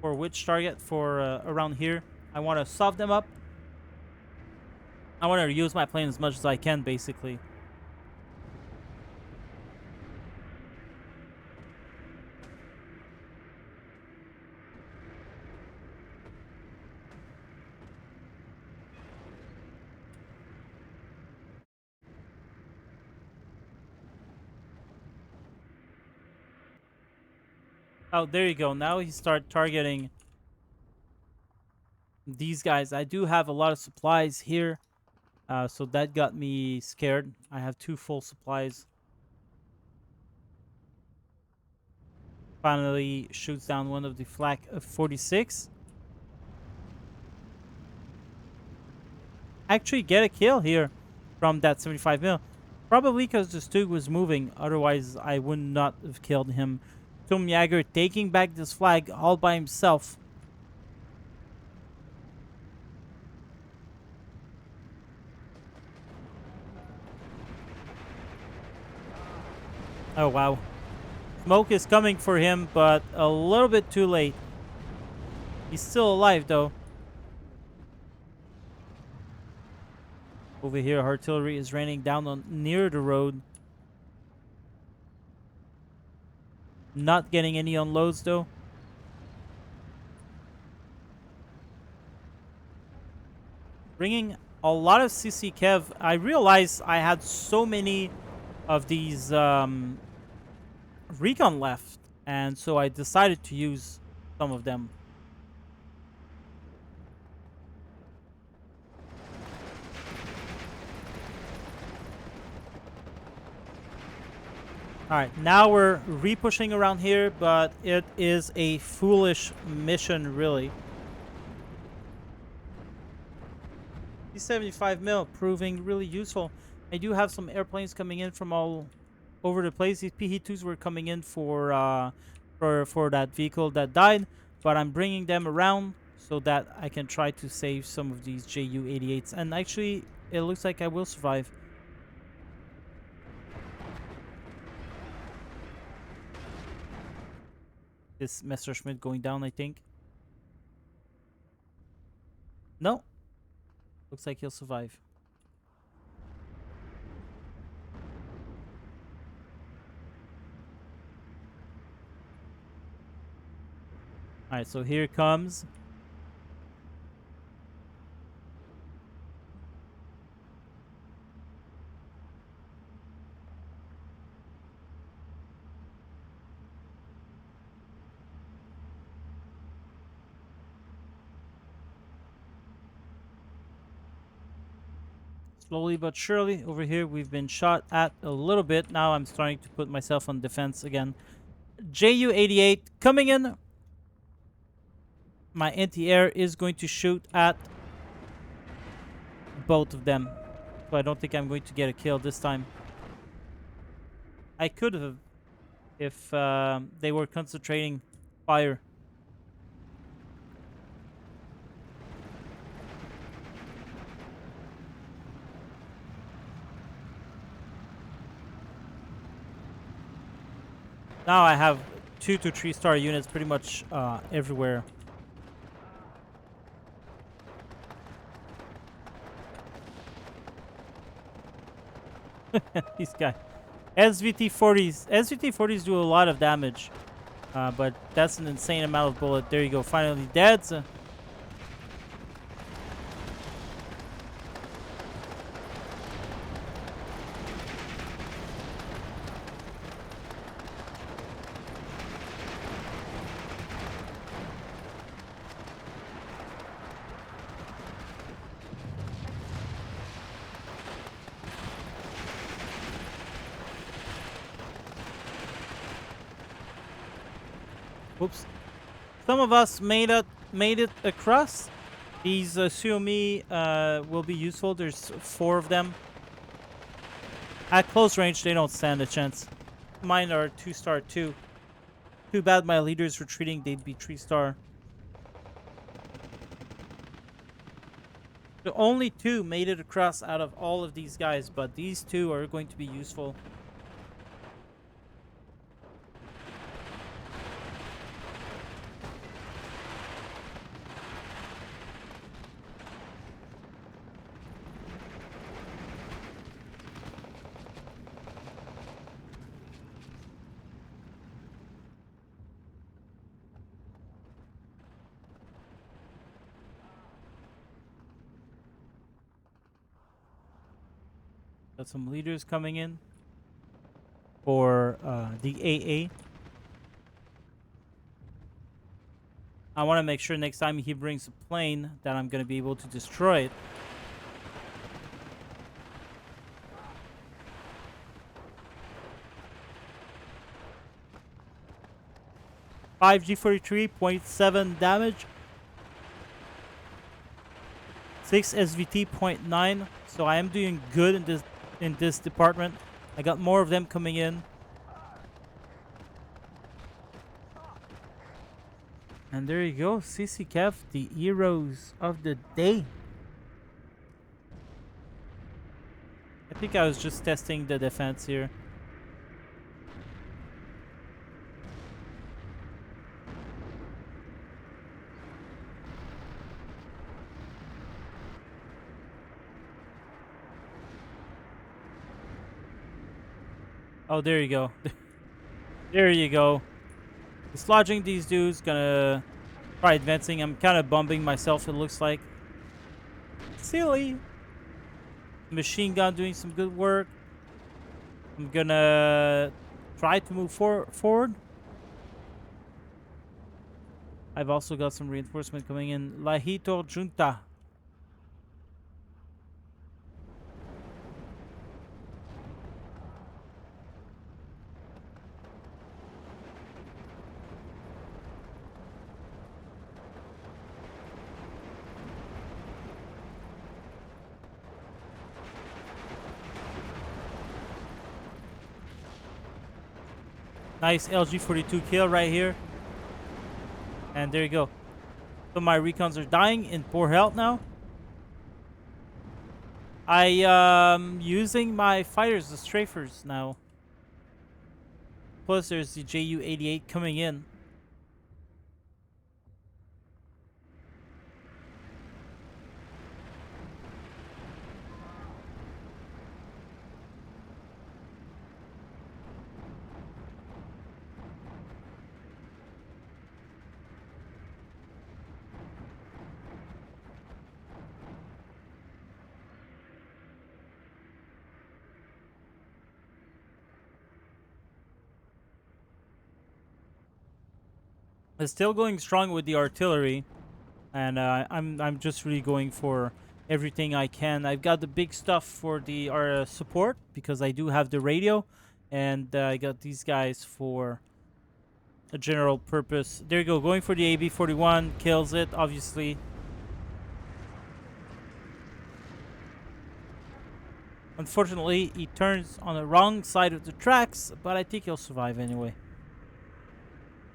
For which target? For around here. I want to soften them up. I want to use my plane as much as I can, basically. Oh, there you go. Now he start targeting these guys. I do have a lot of supplies here. So that got me scared. I have 2 full supplies. Finally shoots down one of the flak of 46. Actually get a kill here from that 75 mil. Probably because the Stug was moving. Otherwise, I would not have killed him. Tom Jagger taking back this flag all by himself. Oh, wow. Smoke is coming for him, but a little bit too late. He's still alive, though. Over here, artillery is raining down on near the road. Not getting any unloads, though. Bringing a lot of CC Kev. I realized I had so many of these recon left, and so I decided to use some of them. Alright, now we're re-pushing around here, but it is a foolish mission, really. 75 mil proving really useful. I do have some airplanes coming in from all over the place. These PE2s were coming in for that vehicle that died, but I'm bringing them around so that I can try to save some of these Ju-88s. And actually, it looks like I will survive. This Messerschmitt going down, I think. No. Looks like he'll survive. Alright, so here comes. Slowly but surely, over here we've been shot at a little bit. Now I'm starting to put myself on defense again. Ju-88 coming in. My anti-air is going to shoot at both of them. So I don't think I'm going to get a kill this time. I could have if they were concentrating fire. Now I have 2 to 3 star units pretty much everywhere. This guy. SVT-40s do a lot of damage. But that's an insane amount of bullet. There you go. Finally dead. Oops. Some of us made it across. These Suomi will be useful. There's 4 of them. At close range, they don't stand a chance. Mine are 2-star too. Too bad my leader's retreating. They'd be 3-star. The only two made it across out of all of these guys, but these two are going to be useful. Got some leaders coming in for the AA. I want to make sure next time he brings a plane that I'm going to be able to destroy it. Five G43, 0.7 damage. 6 SVT, 0.9. So I am doing good in this department. I got more of them coming in. And there you go, CC Kev, the heroes of the day. I think I was just testing the defense here. Oh, there you go. There you go. Dislodging these dudes, gonna try advancing. I'm kind of bumping myself, it looks like. Silly. Machine gun doing some good work. I'm gonna try to move forward. I've also got some reinforcement coming in. Lahito Junta. Nice LG-42 kill right here. And there you go. So my recons are dying in poor health now. I using my fighters, the strafers now. Plus there's the JU-88 coming in. It's still going strong with the artillery, and I'm just really going for everything I can. I've got the big stuff for the support because I do have the radio, and I got these guys for a general purpose. There you go, going for the AB-41, kills it, obviously. Unfortunately, he turns on the wrong side of the tracks, but I think he'll survive anyway.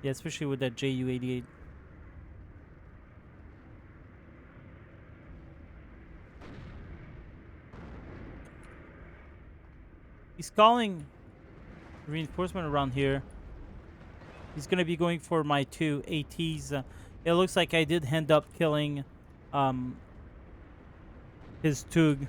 Yeah, especially with that JU-88. He's calling reinforcement around here. He's going to be going for my two ATs. It looks like I did end up killing his Tug.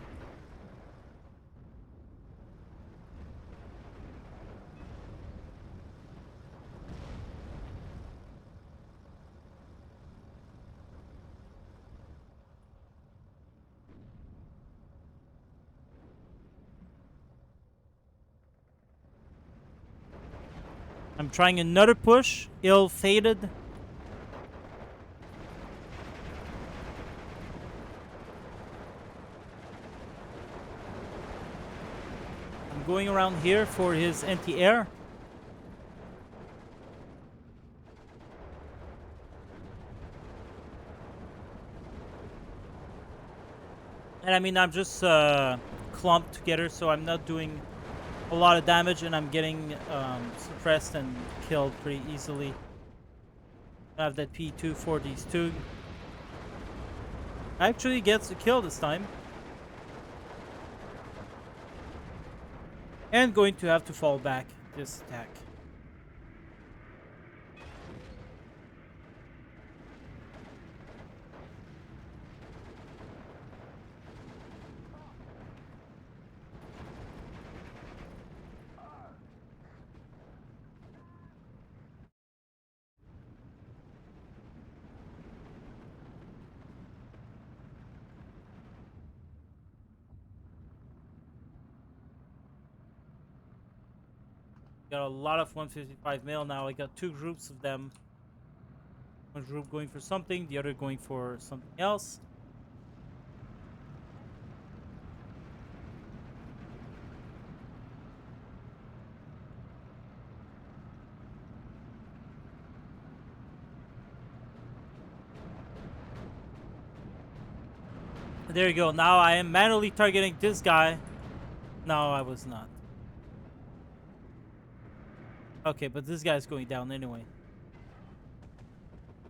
I'm trying another push. Ill-fated. I'm going around here for his anti-air. And I mean, I'm just clumped together, so I'm not doing a lot of damage, and I'm getting suppressed and killed pretty easily. I have that P2 for these two. Actually gets a kill this time. And going to have to fall back this attack. Got a lot of 155 mil now. I got two groups of them. One group going for something, the other going for something else. There you go. Now I am manually targeting this guy. No, I was not. Okay, but this guy's going down anyway.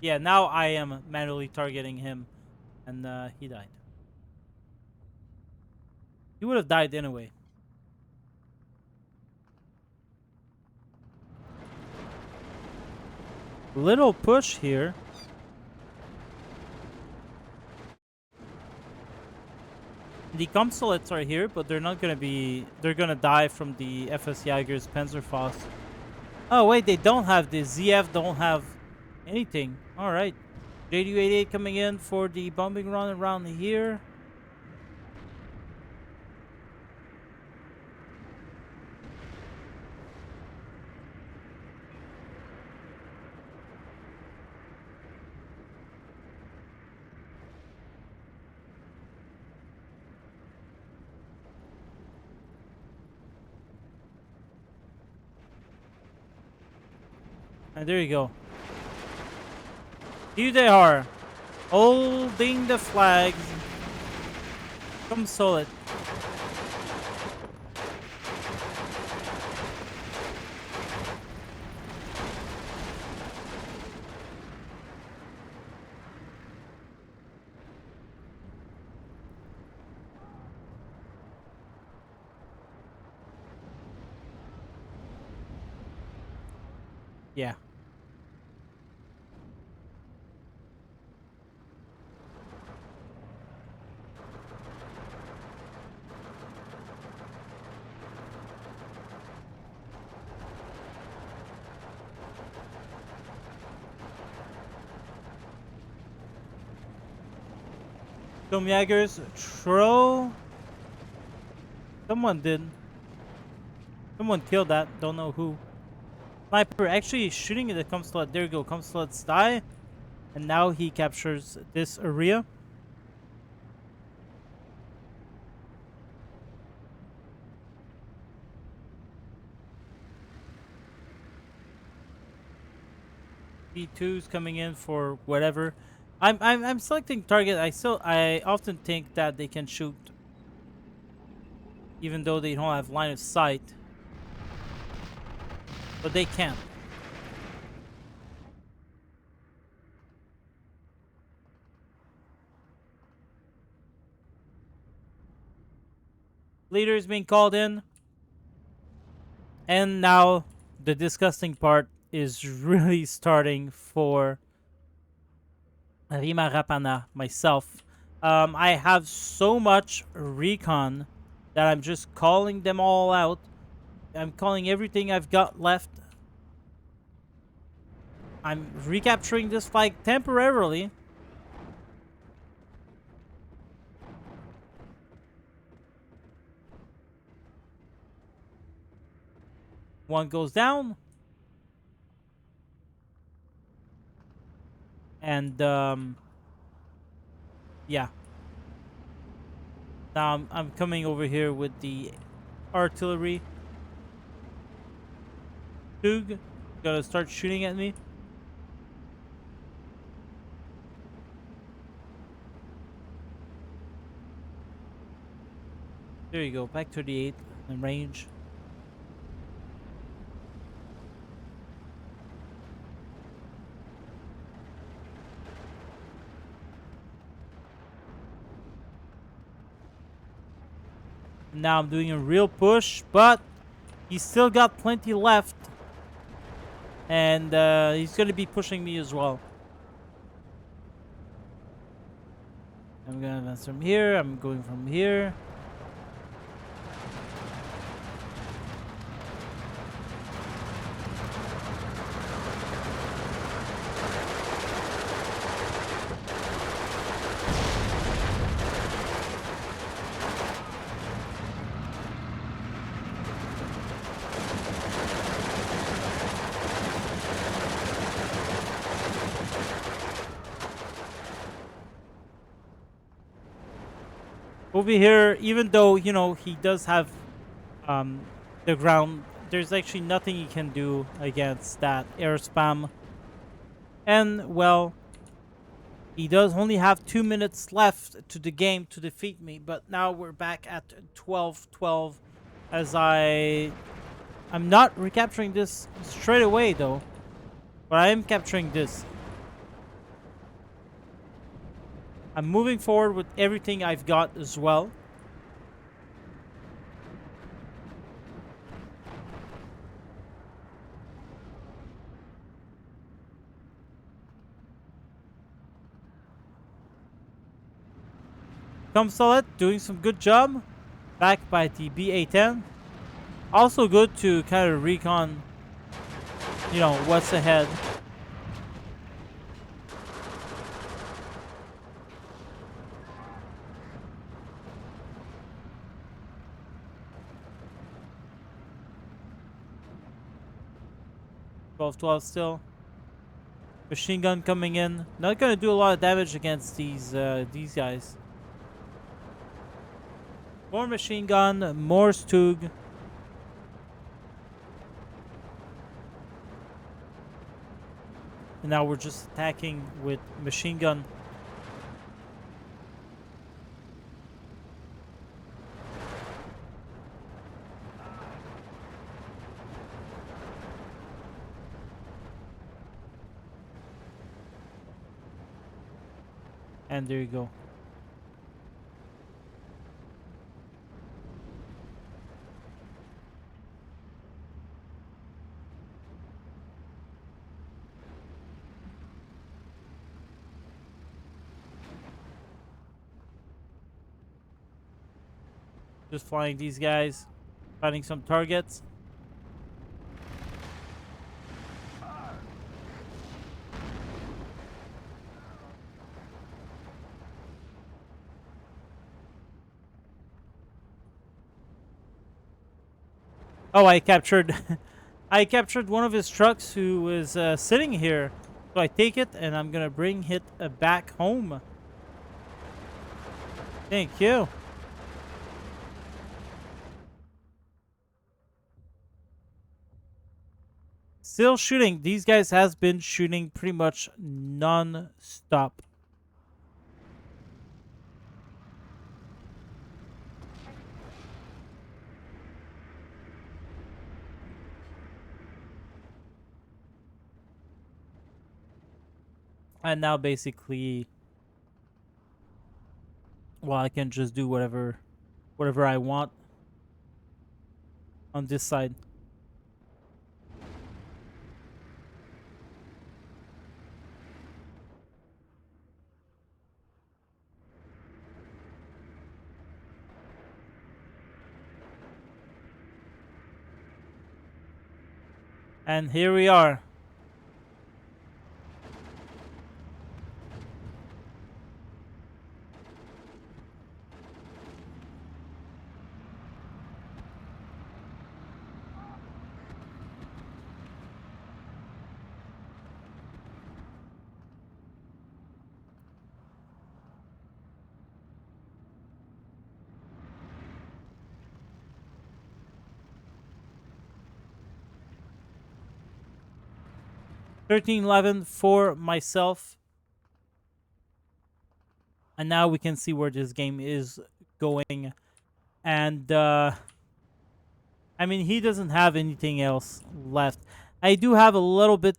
Yeah, now I am manually targeting him. And he died. He would have died anyway. Little push here. The Kampfslets are here, but they're not gonna be... They're gonna die from the FS Jager's Panzerfaust. Oh, wait, they don't have the ZF, don't have anything. Alright. JD88 coming in for the bombing run around here. And there you go. Here they are, holding the flags. Come solid. Yeah. Jaggers throw. Someone did. Someone killed that. Don't know who. Sniper actually shooting at the Kampfslot. There you go. Kampfslots die. And now he captures this area. B2's coming in for whatever. I'm selecting target. I often think that they can shoot even though they don't have line of sight. But they can. Leader is being called in. And now the disgusting part is really starting for Rhymma Rapana, myself. I have so much recon that I'm just calling them all out. I'm calling everything I've got left. I'm recapturing this flag temporarily. One goes down. And, yeah. Now I'm coming over here with the artillery. Tug, gotta start shooting at me. There you go, back to the 8 in range. Now I'm doing a real push, but he's still got plenty left. And he's going to be pushing me as well. I'm going to advance from here. I'm going from here. Over here, even though, you know, he does have um, the ground, there's actually nothing he can do against that air spam. And, well, he does only have 2 minutes left to the game to defeat me. But now we're back at 12-12 as I'm not recapturing this straight away, though. But I am capturing this. I'm moving forward with everything I've got as well. Come Solid, doing some good job. Back by the BA-10. Also good to kind of recon, you know, what's ahead. (12-12) still. Machine gun coming in. Not gonna do a lot of damage against these guys. More machine gun, more Stug. And now we're just attacking with machine gun. And there you go. Just flying these guys, finding some targets. Oh, I captured I captured one of his trucks who was sitting here. So I take it and I'm gonna bring it back home. Thank you. Still shooting. These guys has been shooting pretty much non-stop. And now basically, well, I can just do whatever I want on this side. And here we are. $13.11 for myself. And now we can see where this game is going. And I mean, he doesn't have anything else left. I do have a little bit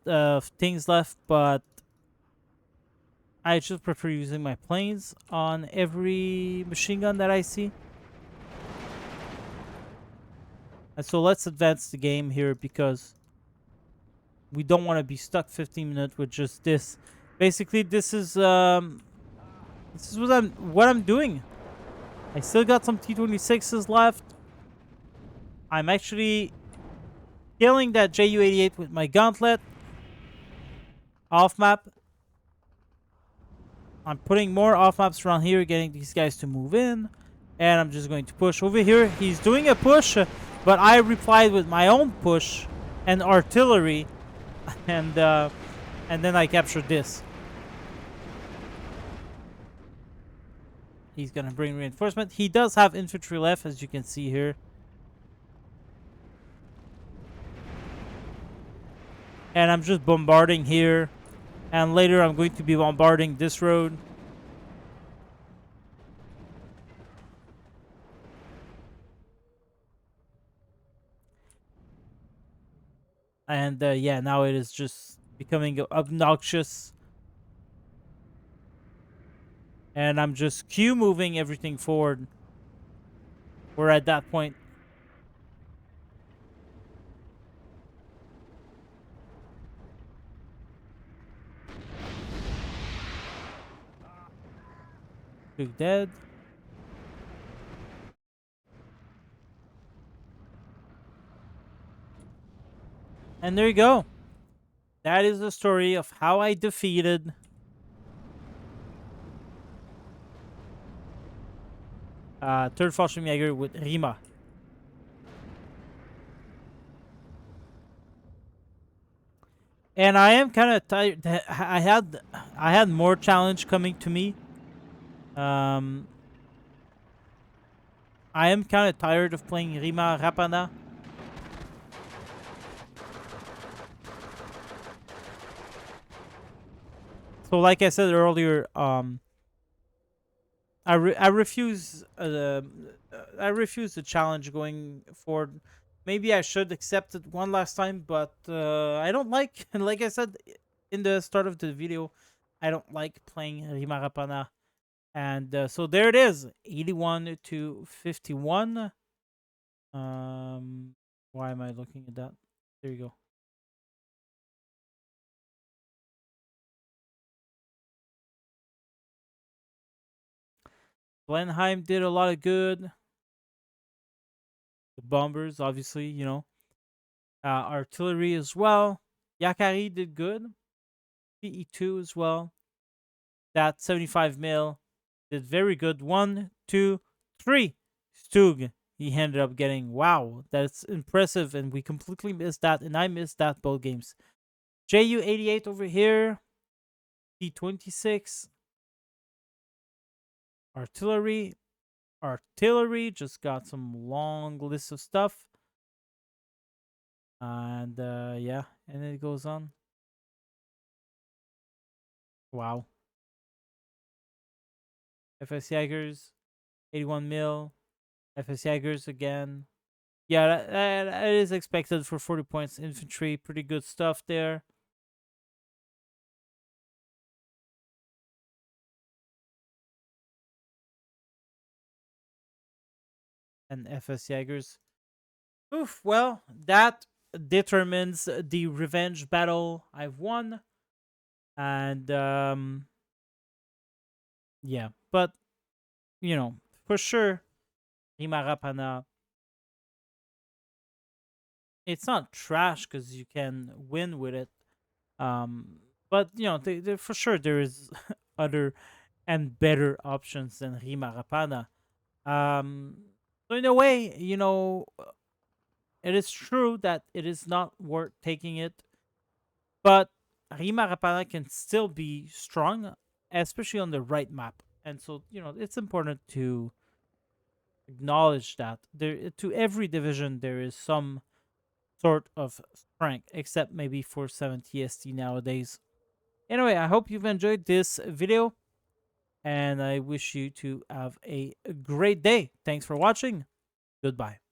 of things left, but I just prefer using my planes on every machine gun that I see. And so let's advance the game here because we don't want to be stuck 15 minutes with just this. Basically, this is what I'm doing. I still got some T26s left. I'm actually killing that JU-88 with my gauntlet off map. I'm putting more off maps around here, getting these guys to move in. And I'm just going to push over here. He's doing a push, but I replied with my own push and artillery. And then I captured this. He's going to bring reinforcement. He does have infantry left, as you can see here. And I'm just bombarding here. And later I'm going to be bombarding this road. And yeah, now it is just becoming obnoxious. And I'm just Q moving everything forward. We're at that point. Two dead. And there you go. That is the story of how I defeated third Fallschirmjäger with Rhymma. And I am kind of tired. I had more challenge coming to me. I am kind of tired of playing Rhymma Rapana. So like I said earlier, I refuse I refuse the challenge going forward. Maybe I should accept it one last time, but I don't like, and like I said in the start of the video, I don't like playing Rhymma Rapana. And so there it is, 81 to 51. Why am I looking at that? There you go. Blenheim did a lot of good. The bombers, obviously, you know. Artillery as well. Yakari did good. PE2 as well. That 75 mil did very good. 1, 2, 3. Stug. He ended up getting, wow, that's impressive. And we completely missed that. And I missed that both games. JU-88 over here. T26. Artillery. Artillery. Just got some long list of stuff. And yeah, and it goes on. Wow. FS Jaegers, 81 mil. FS Jaegers again. Yeah, that is expected for 40 points. Infantry, pretty good stuff there. And FS Jaegers. Oof, well, that determines the revenge battle I've won. And yeah, but you know, for sure, Rhymma Rapana, it's not trash because you can win with it. But you know, for sure there is other and better options than Rhymma Rapana. So in a way, you know, it is true that it is not worth taking it, but Rhymma Rapana can still be strong, especially on the right map. And so, you know, it's important to acknowledge that there to every division there is some sort of strength, except maybe for 7TST nowadays. Anyway, I hope you've enjoyed this video, and I wish you to have a great day. Thanks for watching. Goodbye.